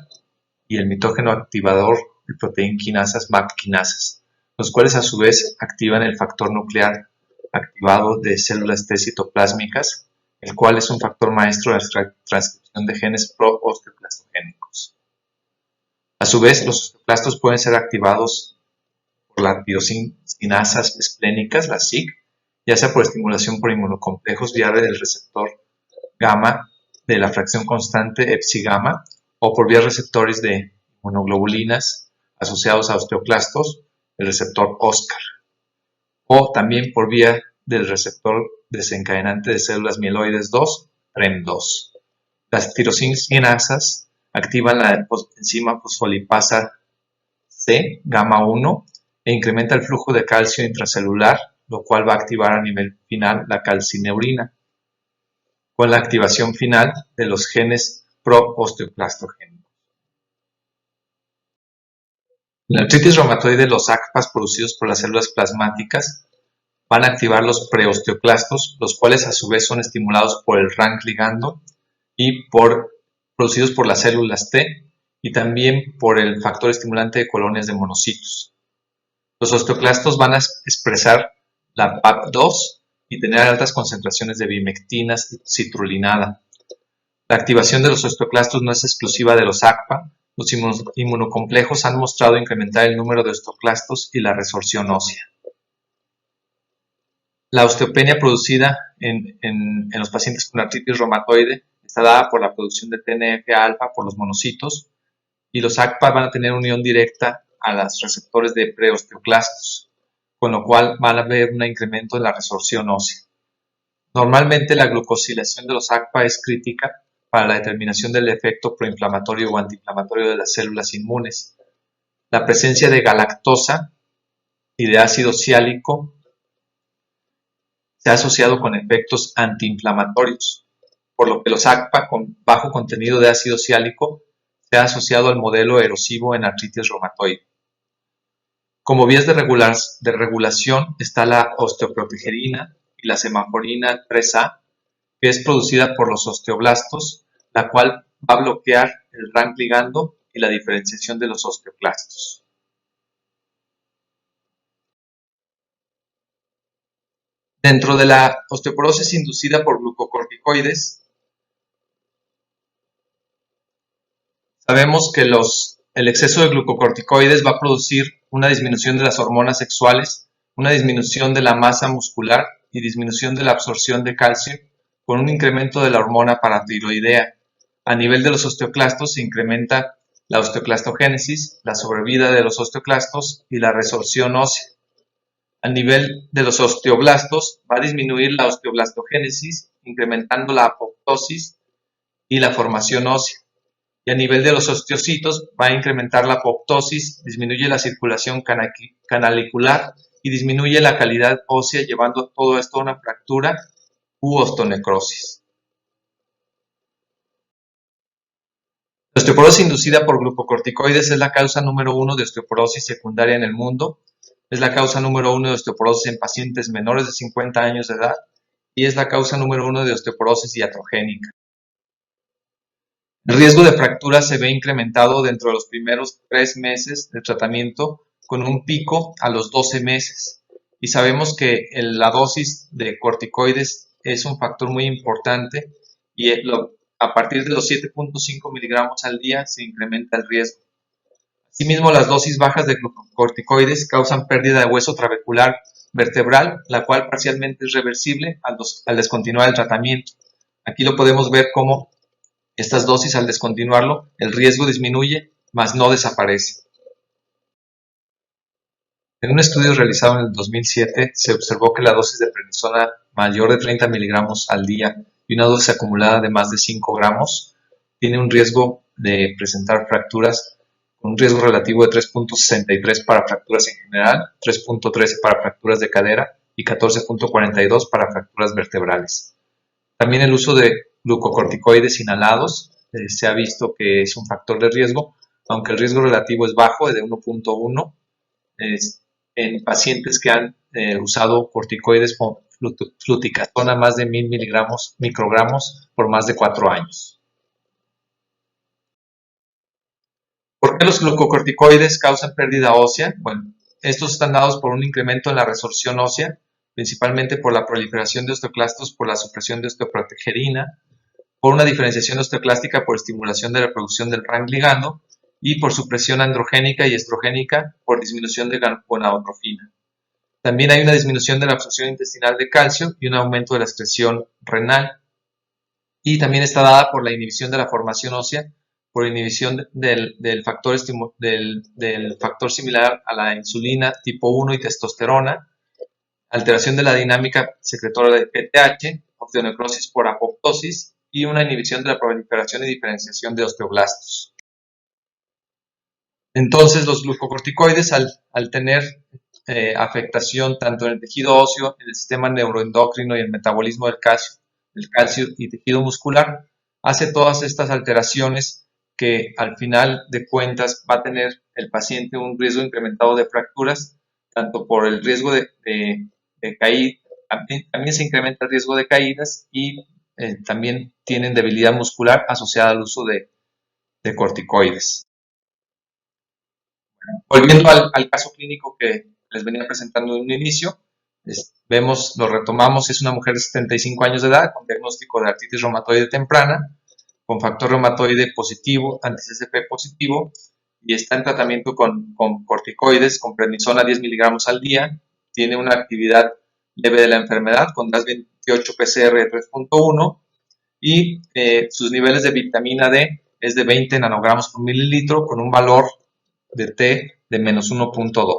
y el mitógeno activador de proteína quinasas MAP quinasas, los cuales a su vez activan el factor nuclear activado de células T citoplásmicas, el cual es un factor maestro de la transcripción de genes pro-osteoclastogénicos. A su vez, los osteoclastos pueden ser activados por las tirosinasas esplénicas, la SIC, ya sea por estimulación por inmunocomplejos vía del receptor gamma de la fracción constante Epsi gamma, o por vía receptores de inmunoglobulinas asociados a osteoclastos, el receptor OSCAR, o también por vía del receptor desencadenante de células mieloides 2, TREM2. Las tirosinasas activan la enzima fosfolipasa C, gamma 1, e incrementa el flujo de calcio intracelular, lo cual va a activar a nivel final la calcineurina, con la activación final de los genes pro-osteoclastogénicos. En la artritis reumatoide, los ACPAs producidos por las células plasmáticas van a activar los preosteoclastos, los cuales a su vez son estimulados por el RANG ligando y producidos por las células T, y también por el factor estimulante de colonias de monocitos. Los osteoclastos van a expresar la PAP2 y tener altas concentraciones de bimectina citrulinada. La activación de los osteoclastos no es exclusiva de los ACPA. Los inmunocomplejos han mostrado incrementar el número de osteoclastos y la resorción ósea. La osteopenia producida en los pacientes con artritis reumatoide está dada por la producción de TNF-alfa por los monocitos, y los ACPA van a tener unión directa a los receptores de preosteoclastos, con lo cual van a haber un incremento en la resorción ósea. Normalmente la glucosilación de los ACPA es crítica para la determinación del efecto proinflamatorio o antiinflamatorio de las células inmunes. La presencia de galactosa y de ácido ciálico se ha asociado con efectos antiinflamatorios, por lo que los ACPA con bajo contenido de ácido ciálico se ha asociado al modelo erosivo en artritis reumatoide. Como vías de regulación está la osteoprotegerina y la semaforina 3A, que es producida por los osteoblastos, la cual va a bloquear el RANK ligando y la diferenciación de los osteoclastos. Dentro de la osteoporosis inducida por glucocorticoides, sabemos que el exceso de glucocorticoides va a producir una disminución de las hormonas sexuales, una disminución de la masa muscular y disminución de la absorción de calcio, con un incremento de la hormona paratiroidea. A nivel de los osteoclastos se incrementa la osteoclastogénesis, la sobrevida de los osteoclastos y la resorción ósea. A nivel de los osteoblastos va a disminuir la osteoblastogénesis, incrementando la apoptosis y la formación ósea. Y a nivel de los osteocitos va a incrementar la apoptosis, disminuye la circulación canalicular y disminuye la calidad ósea, llevando todo esto a una fractura u osteonecrosis. La osteoporosis inducida por glucocorticoides es la causa número 1 de osteoporosis secundaria en el mundo, es la causa número 1 de osteoporosis en pacientes menores de 50 años de edad y es la causa número 1 de osteoporosis iatrogénica. El riesgo de fractura se ve incrementado dentro de los primeros 3 meses de tratamiento, con un pico a los 12 meses. Y sabemos que la dosis de corticoides es un factor muy importante y a partir de los 7.5 miligramos al día se incrementa el riesgo. Asimismo, las dosis bajas de glucocorticoides causan pérdida de hueso trabecular vertebral, la cual parcialmente es reversible al descontinuar el tratamiento. Aquí lo podemos ver como estas dosis, al descontinuarlo, el riesgo disminuye, mas no desaparece. En un estudio realizado en el 2007, se observó que la dosis de prednisona mayor de 30 miligramos al día y una dosis acumulada de más de 5 gramos tiene un riesgo de presentar fracturas con un riesgo relativo de 3.63 para fracturas en general, 3.13 para fracturas de cadera y 14.42 para fracturas vertebrales. También el uso de glucocorticoides inhalados se ha visto que es un factor de riesgo, aunque el riesgo relativo es bajo, de 1.1, en pacientes que han usado corticoides con fluticasona más de 1000 microgramos por más de 4 años. ¿Por qué los glucocorticoides causan pérdida ósea? Bueno, estos están dados por un incremento en la resorción ósea, principalmente por la proliferación de osteoclastos por la supresión de osteoprotegerina, por una diferenciación osteoclástica por estimulación de la producción del RANK ligando y por supresión androgénica y estrogénica por disminución de gonadotrofina. También hay una disminución de la absorción intestinal de calcio y un aumento de la excreción renal. Y también está dada por la inhibición de la formación ósea, por inhibición del factor similar a la insulina tipo 1 y testosterona, alteración de la dinámica secretora de PTH, osteonecrosis por apoptosis y una inhibición de la proliferación y diferenciación de osteoblastos. Entonces, los glucocorticoides, al tener afectación tanto en el tejido óseo, en el sistema neuroendocrino y el metabolismo del calcio y tejido muscular, hace todas estas alteraciones que al final de cuentas va a tener el paciente un riesgo incrementado de fracturas, tanto por el riesgo de caída, también se incrementa el riesgo de caídas y también tienen debilidad muscular asociada al uso de corticoides. Volviendo al caso clínico que les venía presentando de un inicio, lo retomamos, es una mujer de 75 años de edad con diagnóstico de artritis reumatoide temprana, con factor reumatoide positivo, anti-CCP positivo, y está en tratamiento con corticoides, con prednisona 10 miligramos al día, tiene una actividad leve de la enfermedad con DAS28 PCR de 3.1 y sus niveles de vitamina D es de 20 nanogramos por mililitro con un valor de T de menos 1.2.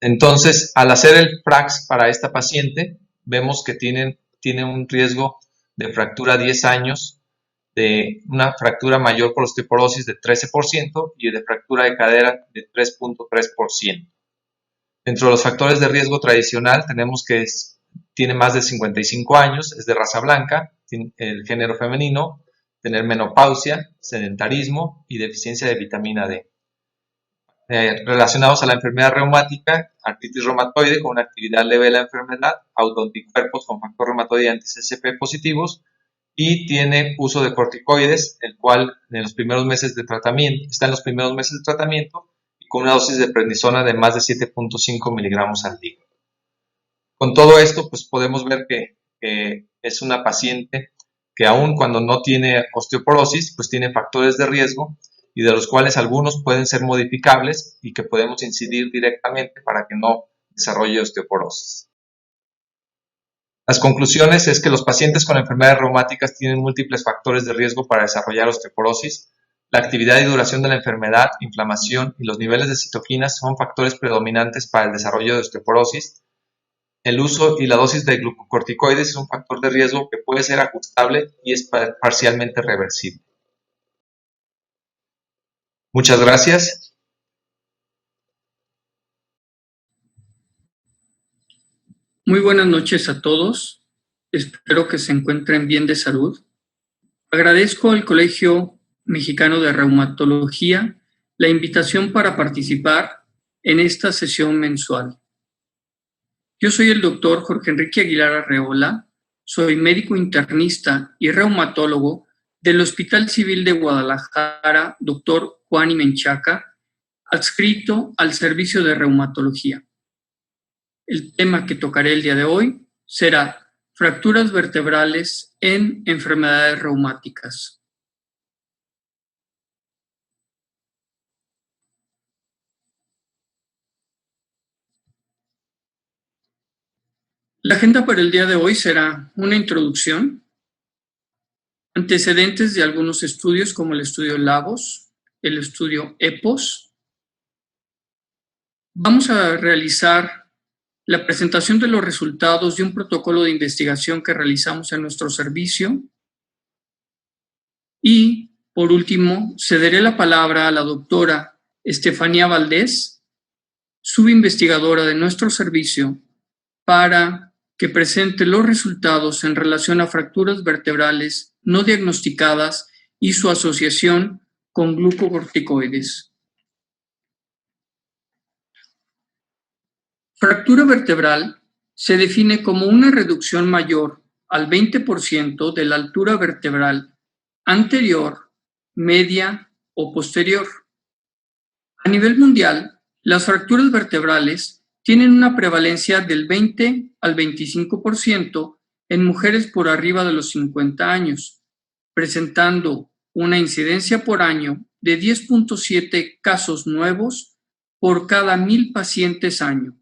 Entonces, al hacer el FRAX para esta paciente, vemos que tiene un riesgo de fractura a 10 años, de una fractura mayor por osteoporosis de 13% y de fractura de cadera de 3.3%. Dentro de los factores de riesgo tradicional tenemos que tiene más de 55 años, es de raza blanca, el género femenino, tener menopausia, sedentarismo y deficiencia de vitamina D. relacionados a la enfermedad reumática, artritis reumatoide con una actividad leve de la enfermedad, autoanticuerpos con factor reumatoide y anti-CCP positivos, y tiene uso de corticoides, el cual en los primeros meses de tratamiento, está en los primeros meses de tratamiento y con una dosis de prednisona de más de 7.5 miligramos al día. Con todo esto, pues podemos ver que es una paciente que aun cuando no tiene osteoporosis, pues tiene factores de riesgo y de los cuales algunos pueden ser modificables y que podemos incidir directamente para que no desarrolle osteoporosis. Las conclusiones es que los pacientes con enfermedades reumáticas tienen múltiples factores de riesgo para desarrollar osteoporosis. La actividad y duración de la enfermedad, inflamación y los niveles de citoquinas son factores predominantes para el desarrollo de osteoporosis. El uso y la dosis de glucocorticoides es un factor de riesgo que puede ser ajustable y es parcialmente reversible. Muchas gracias. Muy buenas noches a todos. Espero que se encuentren bien de salud. Agradezco al Colegio Mexicano de Reumatología la invitación para participar en esta sesión mensual. Yo soy el doctor Jorge Enrique Aguilar Arreola, soy médico internista y reumatólogo del Hospital Civil de Guadalajara, Dr. Juan I. Menchaca, adscrito al Servicio de Reumatología. El tema que tocaré el día de hoy será fracturas vertebrales en enfermedades reumáticas. La agenda para el día de hoy será una introducción, antecedentes de algunos estudios como el estudio LAVOS, el estudio EPOS. Vamos a realizar la presentación de los resultados de un protocolo de investigación que realizamos en nuestro servicio. Y, por último, cederé la palabra a la doctora Estefanía Valdés, subinvestigadora de nuestro servicio, para que presente los resultados en relación a fracturas vertebrales no diagnosticadas y su asociación con glucocorticoides. Fractura vertebral se define como una reducción mayor al 20% de la altura vertebral anterior, media o posterior. A nivel mundial, las fracturas vertebrales tienen una prevalencia del 20 al 25% en mujeres por arriba de los 50 años, presentando una incidencia por año de 10.7 casos nuevos por cada 1,000 pacientes año.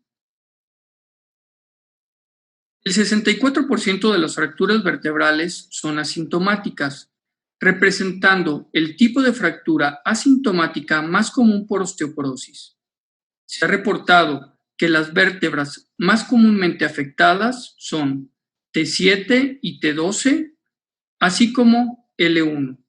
El 64% de las fracturas vertebrales son asintomáticas, representando el tipo de fractura asintomática más común por osteoporosis. Se ha reportado que las vértebras más comúnmente afectadas son T7 y T12, así como L1.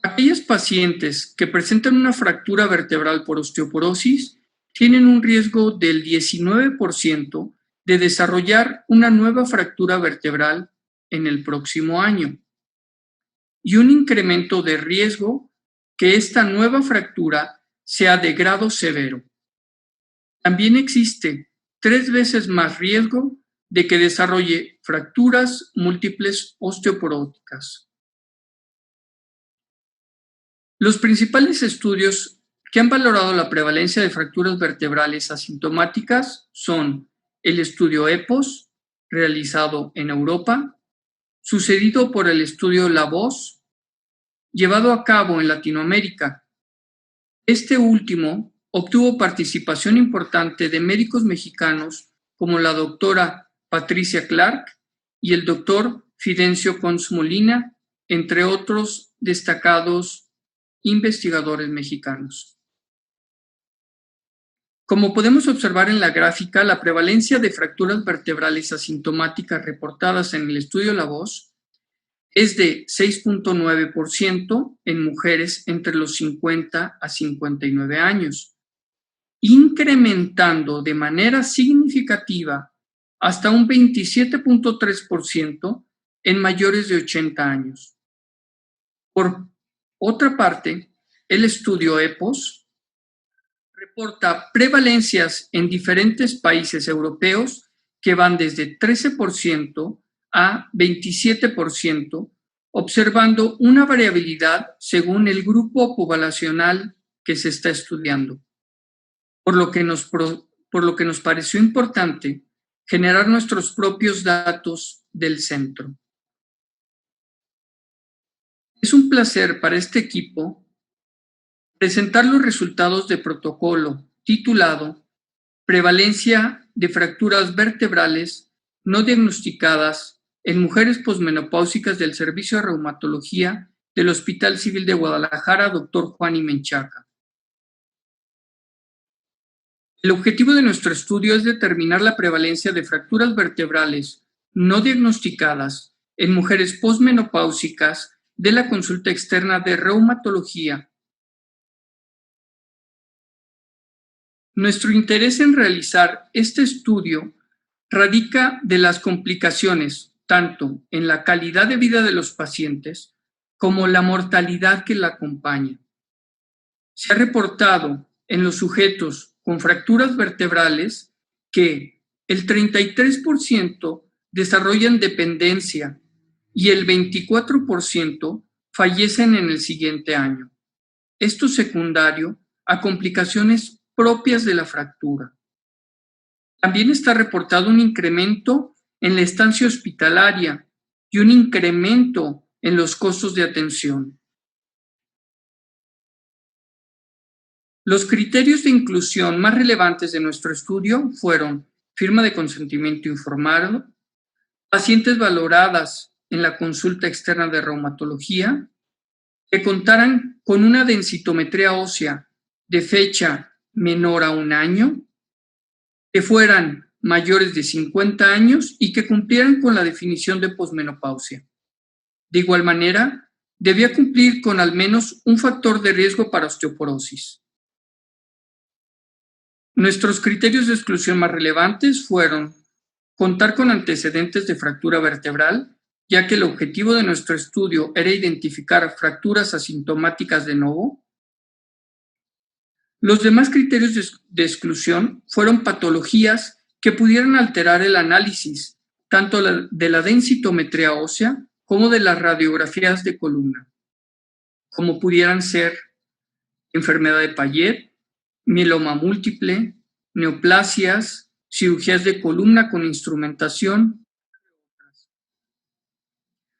Aquellas pacientes que presentan una fractura vertebral por osteoporosis tienen un riesgo del 19% de desarrollar una nueva fractura vertebral en el próximo año y un incremento de riesgo que esta nueva fractura sea de grado severo. También existe 3 veces más riesgo de que desarrolle fracturas múltiples osteoporóticas. Los principales estudios que han valorado la prevalencia de fracturas vertebrales asintomáticas son el estudio EPOS, realizado en Europa, sucedido por el estudio LAVOS, llevado a cabo en Latinoamérica. Este último obtuvo participación importante de médicos mexicanos como la doctora Patricia Clark y el doctor Fidencio Pons Molina, entre otros destacados investigadores mexicanos. Como podemos observar en la gráfica, la prevalencia de fracturas vertebrales asintomáticas reportadas en el estudio LAVOS es de 6.9% en mujeres entre los 50 a 59 años, incrementando de manera significativa hasta un 27.3% en mayores de 80 años. Por otra parte, el estudio EPOS, reporta prevalencias en diferentes países europeos que van desde 13% a 27%, observando una variabilidad según el grupo poblacional que se está estudiando, por lo que nos pareció importante generar nuestros propios datos del centro. Es un placer para este equipo presentar los resultados de protocolo titulado Prevalencia de fracturas vertebrales no diagnosticadas en mujeres posmenopáusicas del Servicio de Reumatología del Hospital Civil de Guadalajara, Dr. Juan I. Menchaca. El objetivo de nuestro estudio es determinar la prevalencia de fracturas vertebrales no diagnosticadas en mujeres posmenopáusicas de la consulta externa de reumatología. Nuestro interés en realizar este estudio radica de las complicaciones tanto en la calidad de vida de los pacientes como la mortalidad que la acompaña. Se ha reportado en los sujetos con fracturas vertebrales que el 33% desarrollan dependencia y el 24% fallecen en el siguiente año. Esto secundario a complicaciones propias de la fractura. También está reportado un incremento en la estancia hospitalaria y un incremento en los costos de atención. Los criterios de inclusión más relevantes de nuestro estudio fueron firma de consentimiento informado, pacientes valoradas en la consulta externa de reumatología, que contaran con una densitometría ósea de fecha menor a 1 año, que fueran mayores de 50 años y que cumplieran con la definición de posmenopausia. De igual manera, debía cumplir con al menos un factor de riesgo para osteoporosis. Nuestros criterios de exclusión más relevantes fueron contar con antecedentes de fractura vertebral, ya que el objetivo de nuestro estudio era identificar fracturas asintomáticas de novo. Los demás criterios de exclusión fueron patologías que pudieran alterar el análisis, tanto de la densitometría ósea como de las radiografías de columna, como pudieran ser enfermedad de Payet, mieloma múltiple, neoplasias, cirugías de columna con instrumentación.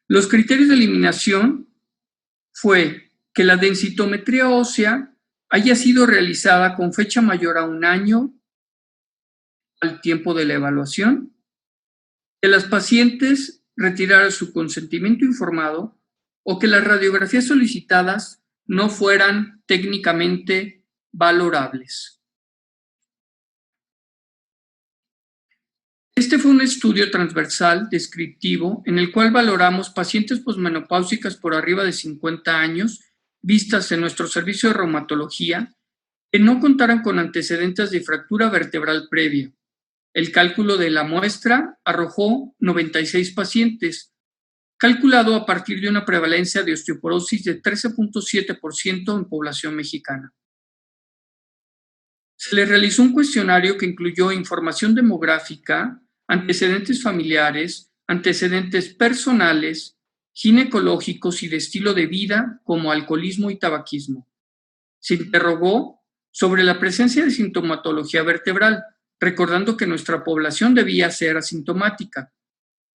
Los criterios de eliminación fue que la densitometría ósea haya sido realizada con fecha mayor a 1 año al tiempo de la evaluación, que las pacientes retiraran su consentimiento informado o que las radiografías solicitadas no fueran técnicamente valorables. Este fue un estudio transversal descriptivo en el cual valoramos pacientes posmenopáusicas por arriba de 50 años vistas en nuestro servicio de reumatología que no contaran con antecedentes de fractura vertebral previa. El cálculo de la muestra arrojó 96 pacientes, calculado a partir de una prevalencia de osteoporosis de 13.7% en población mexicana. Se le realizó un cuestionario que incluyó información demográfica, antecedentes familiares, antecedentes personales, ginecológicos y de estilo de vida como alcoholismo y tabaquismo. Se interrogó sobre la presencia de sintomatología vertebral, recordando que nuestra población debía ser asintomática.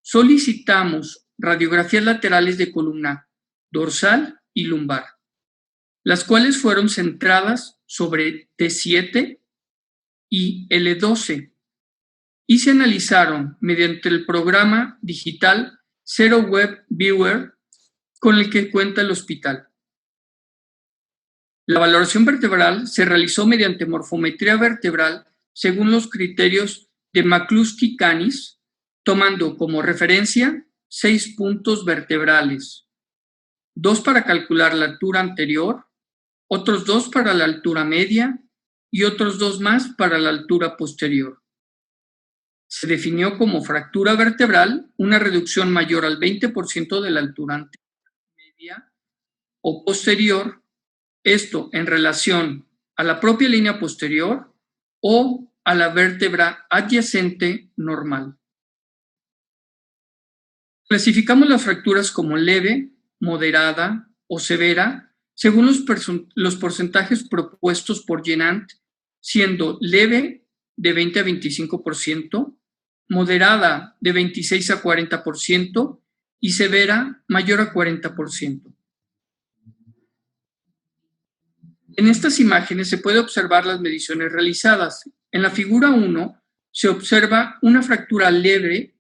Solicitamos radiografías laterales de columna dorsal y lumbar, las cuales fueron centradas sobre T7 y L12 y se analizaron mediante el programa digital Zero Web Viewer con el que cuenta el hospital. La valoración vertebral se realizó mediante morfometría vertebral según los criterios de McCluskey-Canis, tomando como referencia 6 puntos vertebrales, 2 para calcular la altura anterior, otros 2 para la altura media y otros 2 más para la altura posterior. Se definió como fractura vertebral una reducción mayor al 20% de la altura anterior, media o posterior Esto en relación a la propia línea posterior o a la vértebra adyacente normal. Clasificamos las fracturas como leve, moderada o severa según los porcentajes propuestos por Jenant, siendo leve de 20 a 25%, moderada de 26 a 40% y severa mayor a 40%. En estas imágenes se puede observar las mediciones realizadas. En la figura 1 se observa una fractura leve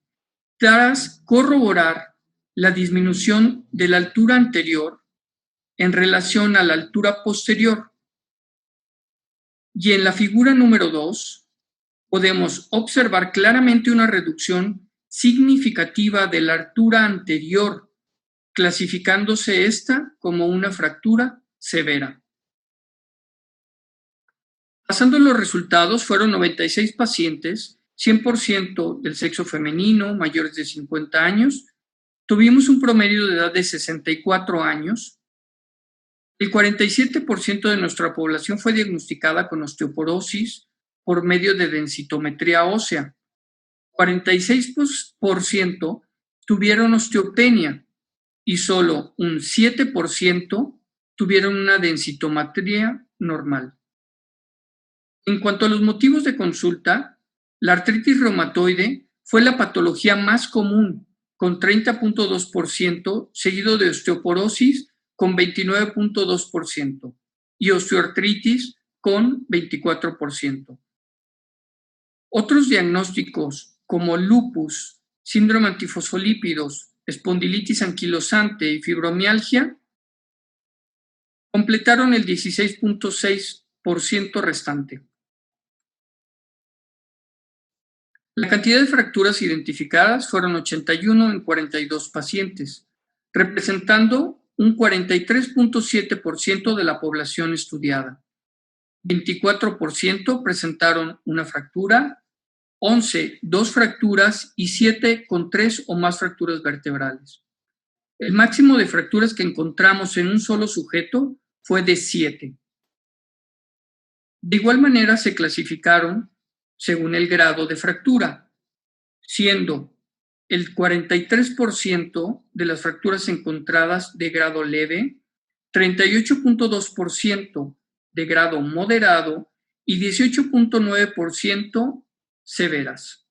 tras corroborar la disminución de la altura anterior en relación a la altura posterior. Y en la figura número 2 podemos observar claramente una reducción significativa de la altura anterior, clasificándose esta como una fractura severa. Pasando los resultados, fueron 96 pacientes, 100% del sexo femenino, mayores de 50 años. Tuvimos un promedio de edad de 64 años. El 47% de nuestra población fue diagnosticada con osteoporosis por medio de densitometría ósea. 46% tuvieron osteopenia y solo un 7% tuvieron una densitometría normal. En cuanto a los motivos de consulta, la artritis reumatoide fue la patología más común, con 30.2%, seguido de osteoporosis con 29.2% y osteoartritis con 24%. Otros diagnósticos como lupus, síndrome antifosfolípidos, espondilitis anquilosante y fibromialgia completaron el 16.6% restante. La cantidad de fracturas identificadas fueron 81 en 42 pacientes, representando un 43.7% de la población estudiada. 24% presentaron una fractura, 11 dos fracturas y 7 con 3 o más fracturas vertebrales. El máximo de fracturas que encontramos en un solo sujeto fue de 7. De igual manera se clasificaron según el grado de fractura, siendo el 43% de las fracturas encontradas de grado leve, 38.2% de grado moderado y 18.9% severas.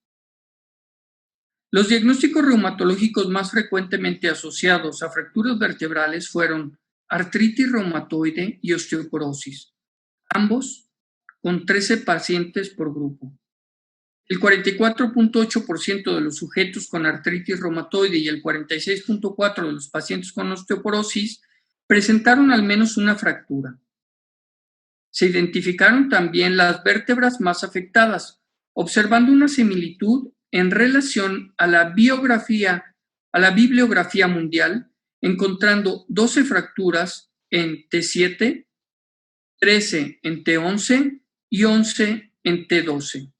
Los diagnósticos reumatológicos más frecuentemente asociados a fracturas vertebrales fueron artritis reumatoide y osteoporosis, ambos con 13 pacientes por grupo. El 44.8% de los sujetos con artritis reumatoide y el 46.4% de los pacientes con osteoporosis presentaron al menos una fractura. Se identificaron también las vértebras más afectadas, observando una similitud en relación a la bibliografía mundial, encontrando 12 fracturas en T7, 13 en T11 y 11 en T12.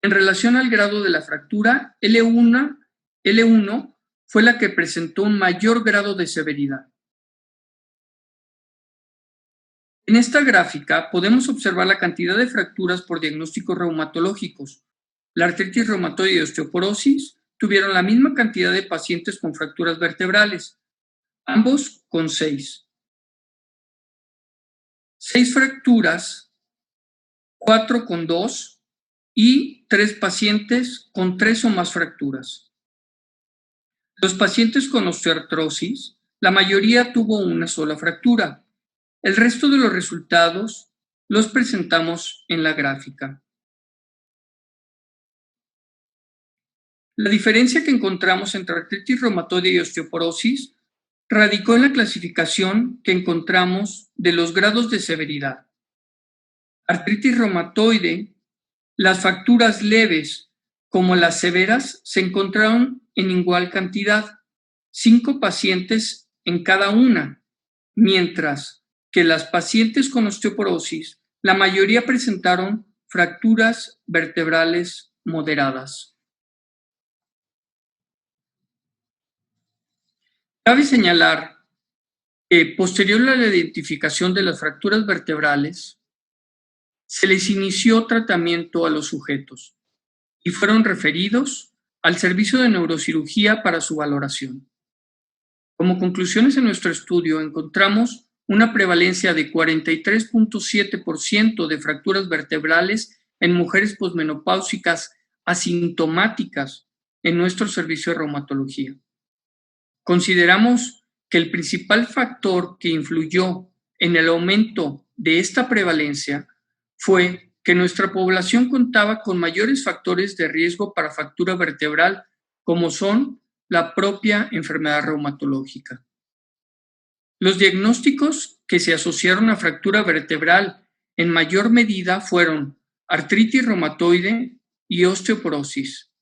En relación al grado de la fractura, L1 fue la que presentó un mayor grado de severidad. En esta gráfica podemos observar la cantidad de fracturas por diagnósticos reumatológicos. La artritis reumatoide y osteoporosis tuvieron la misma cantidad de pacientes con fracturas vertebrales, ambos con 6. 6 fracturas, 4 con 2 y 3 pacientes con 3 o más fracturas. Los pacientes con osteoartrosis, la mayoría tuvo una sola fractura. El resto de los resultados los presentamos en la gráfica. La diferencia que encontramos entre artritis reumatoide y osteoporosis radicó en la clasificación que encontramos de los grados de severidad. Artritis reumatoide, las fracturas leves como las severas se encontraron en igual cantidad, 5 pacientes en cada una, mientras que las pacientes con osteoporosis, la mayoría presentaron fracturas vertebrales moderadas. Cabe señalar Posterior a la identificación de las fracturas vertebrales, se les inició tratamiento a los sujetos y fueron referidos al servicio de neurocirugía para su valoración. Como conclusiones en nuestro estudio, encontramos una prevalencia de 43.7% de fracturas vertebrales en mujeres posmenopáusicas asintomáticas en nuestro servicio de reumatología. Consideramos que el principal factor que influyó en el aumento de esta prevalencia fue que nuestra población contaba con mayores factores de riesgo para fractura vertebral, como son la propia enfermedad reumatológica. Los diagnósticos que se asociaron a fractura vertebral en mayor medida fueron artritis reumatoide y osteoporosis.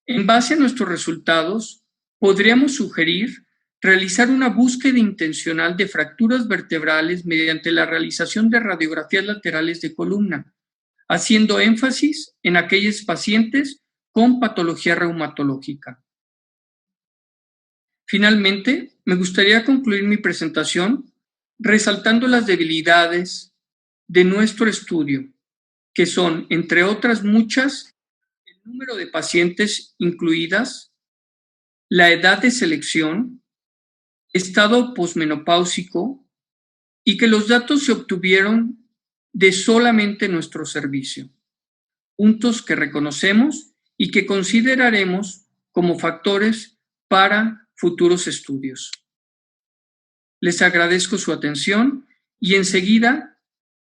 En base a nuestros resultados, podríamos sugerir realizar una búsqueda intencional de fracturas vertebrales mediante la realización de radiografías laterales de columna, haciendo énfasis en aquellos pacientes con patología reumatológica. Finalmente, me gustaría concluir mi presentación resaltando las debilidades de nuestro estudio, que son, entre otras muchas, el número de pacientes incluidas, la edad de selección, estado posmenopáusico y que los datos se obtuvieron de solamente nuestro servicio, puntos que reconocemos y que consideraremos como factores para futuros estudios. Les agradezco su atención y enseguida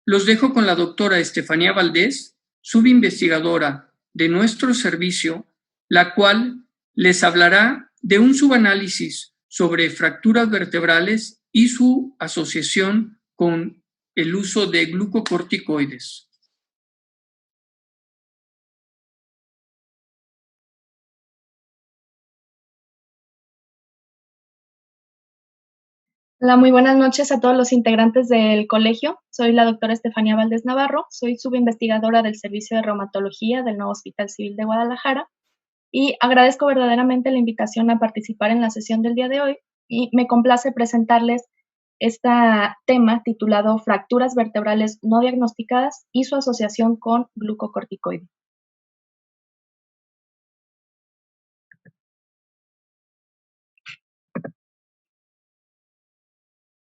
los dejo con la doctora Estefanía Valdés, subinvestigadora de nuestro servicio, la cual les hablará de un subanálisis sobre fracturas vertebrales y su asociación con el uso de glucocorticoides. Hola, muy buenas noches a todos los integrantes del colegio. Soy la doctora Estefanía Valdés Navarro, soy subinvestigadora del Servicio de Reumatología del Nuevo Hospital Civil de Guadalajara y agradezco verdaderamente la invitación a participar en la sesión del día de hoy y me complace presentarles este tema titulado Fracturas vertebrales no diagnosticadas y su asociación con glucocorticoide.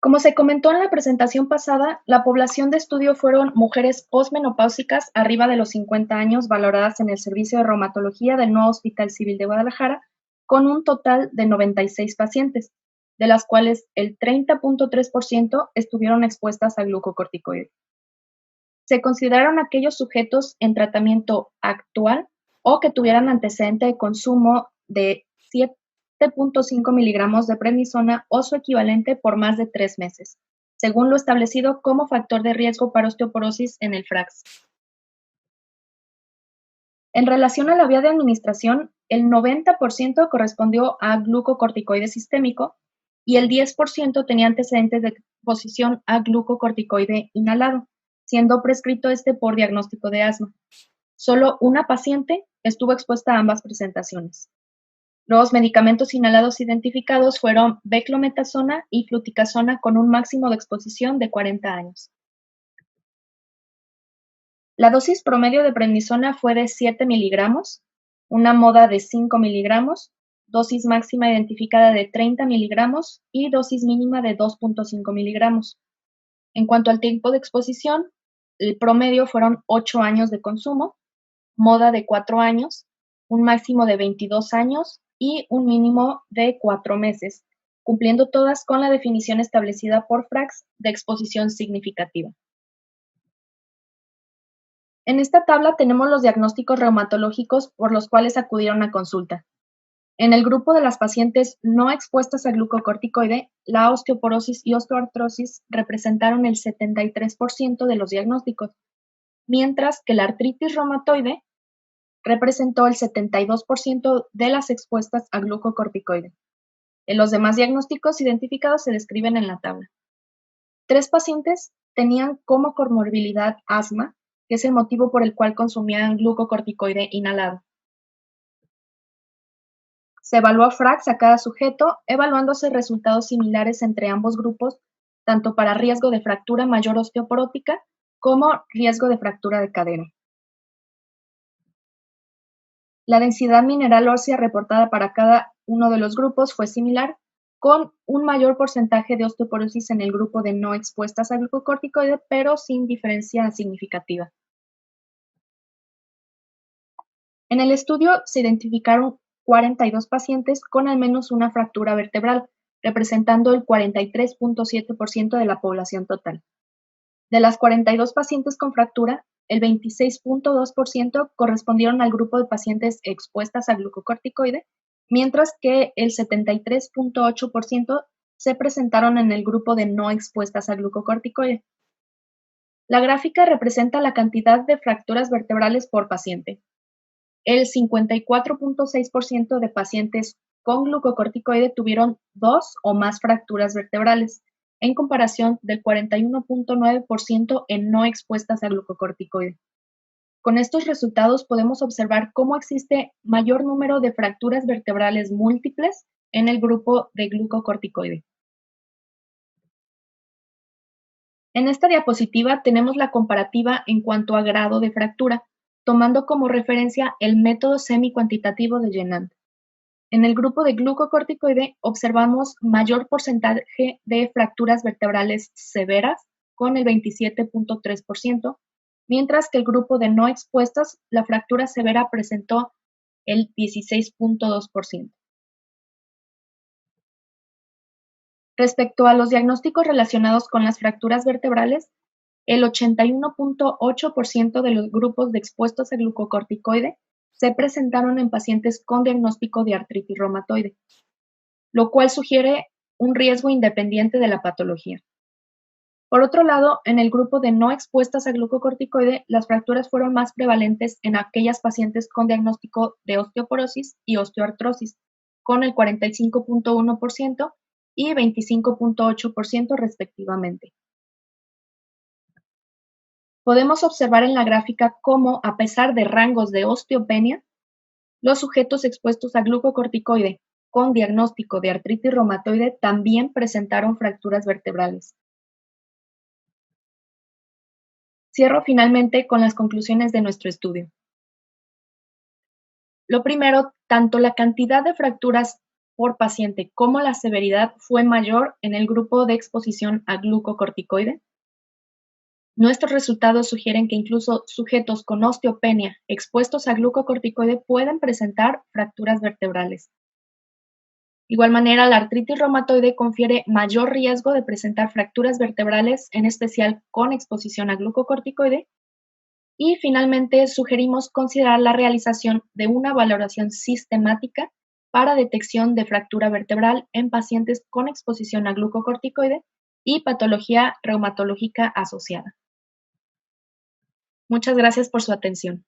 Como se comentó en la presentación pasada, la población de estudio fueron mujeres posmenopáusicas arriba de los 50 años valoradas en el Servicio de Reumatología del Nuevo Hospital Civil de Guadalajara, con un total de 96 pacientes, de las cuales el 30.3% estuvieron expuestas a glucocorticoide. Se consideraron aquellos sujetos en tratamiento actual o que tuvieran antecedente de consumo de 7.5 miligramos de prednisona o su equivalente por más de 3 meses, según lo establecido como factor de riesgo para osteoporosis en el FRAX. En relación a la vía de administración, el 90% correspondió a glucocorticoide sistémico y el 10% tenía antecedentes de exposición a glucocorticoide inhalado, siendo prescrito este por diagnóstico de asma. Solo una paciente estuvo expuesta a ambas presentaciones. Los medicamentos inhalados identificados fueron beclometasona y fluticasona con un máximo de exposición de 40 años. La dosis promedio de prednisona fue de 7 miligramos, una moda de 5 miligramos, dosis máxima identificada de 30 miligramos y dosis mínima de 2.5 miligramos. En cuanto al tiempo de exposición, el promedio fueron 8 años de consumo, moda de 4 años, un máximo de 22 años y un mínimo de 4 meses, cumpliendo todas con la definición establecida por FRAX de exposición significativa. En esta tabla tenemos los diagnósticos reumatológicos por los cuales acudieron a consulta. En el grupo de las pacientes no expuestas a glucocorticoide, la osteoporosis y osteoartrosis representaron el 73% de los diagnósticos, mientras que la artritis reumatoide representó el 72% de las expuestas a glucocorticoide. Los demás diagnósticos identificados se describen en la tabla. 3 pacientes tenían como comorbilidad asma, que es el motivo por el cual consumían glucocorticoide inhalado. Se evaluó FRAX a cada sujeto, evaluándose resultados similares entre ambos grupos, tanto para riesgo de fractura mayor osteoporótica como riesgo de fractura de cadera. La densidad mineral ósea reportada para cada uno de los grupos fue similar, con un mayor porcentaje de osteoporosis en el grupo de no expuestas a glucocorticoide, pero sin diferencia significativa. En el estudio se identificaron 42 pacientes con al menos una fractura vertebral, representando el 43.7% de la población total. De las 42 pacientes con fractura, el 26.2% correspondieron al grupo de pacientes expuestas a glucocorticoide, mientras que el 73.8% se presentaron en el grupo de no expuestas a glucocorticoide. La gráfica representa la cantidad de fracturas vertebrales por paciente. El 54.6% de pacientes con glucocorticoide tuvieron 2 o más fracturas vertebrales, en comparación del 41.9% en no expuestas a glucocorticoide. Con estos resultados podemos observar cómo existe mayor número de fracturas vertebrales múltiples en el grupo de glucocorticoide. En esta diapositiva tenemos la comparativa en cuanto a grado de fractura, tomando como referencia el método semi-cuantitativo de Jenand. En el grupo de glucocorticoide observamos mayor porcentaje de fracturas vertebrales severas, con el 27.3%, mientras que el grupo de no expuestas, la fractura severa presentó el 16.2%. Respecto a los diagnósticos relacionados con las fracturas vertebrales, el 81.8% de los grupos de expuestos a glucocorticoide se presentaron en pacientes con diagnóstico de artritis reumatoide, lo cual sugiere un riesgo independiente de la patología. Por otro lado, en el grupo de no expuestas a glucocorticoide, las fracturas fueron más prevalentes en aquellas pacientes con diagnóstico de osteoporosis y osteoartrosis, con el 45.1% y 25.8% respectivamente. Podemos observar en la gráfica cómo, a pesar de rangos de osteopenia, los sujetos expuestos a glucocorticoide con diagnóstico de artritis reumatoide también presentaron fracturas vertebrales. Cierro finalmente con las conclusiones de nuestro estudio. Lo primero, tanto la cantidad de fracturas por paciente como la severidad fue mayor en el grupo de exposición a glucocorticoide. Nuestros resultados sugieren que incluso sujetos con osteopenia expuestos a glucocorticoide pueden presentar fracturas vertebrales. De igual manera, la artritis reumatoide confiere mayor riesgo de presentar fracturas vertebrales, en especial con exposición a glucocorticoide. Y finalmente, sugerimos considerar la realización de una valoración sistemática para detección de fractura vertebral en pacientes con exposición a glucocorticoide y patología reumatológica asociada. Muchas gracias por su atención.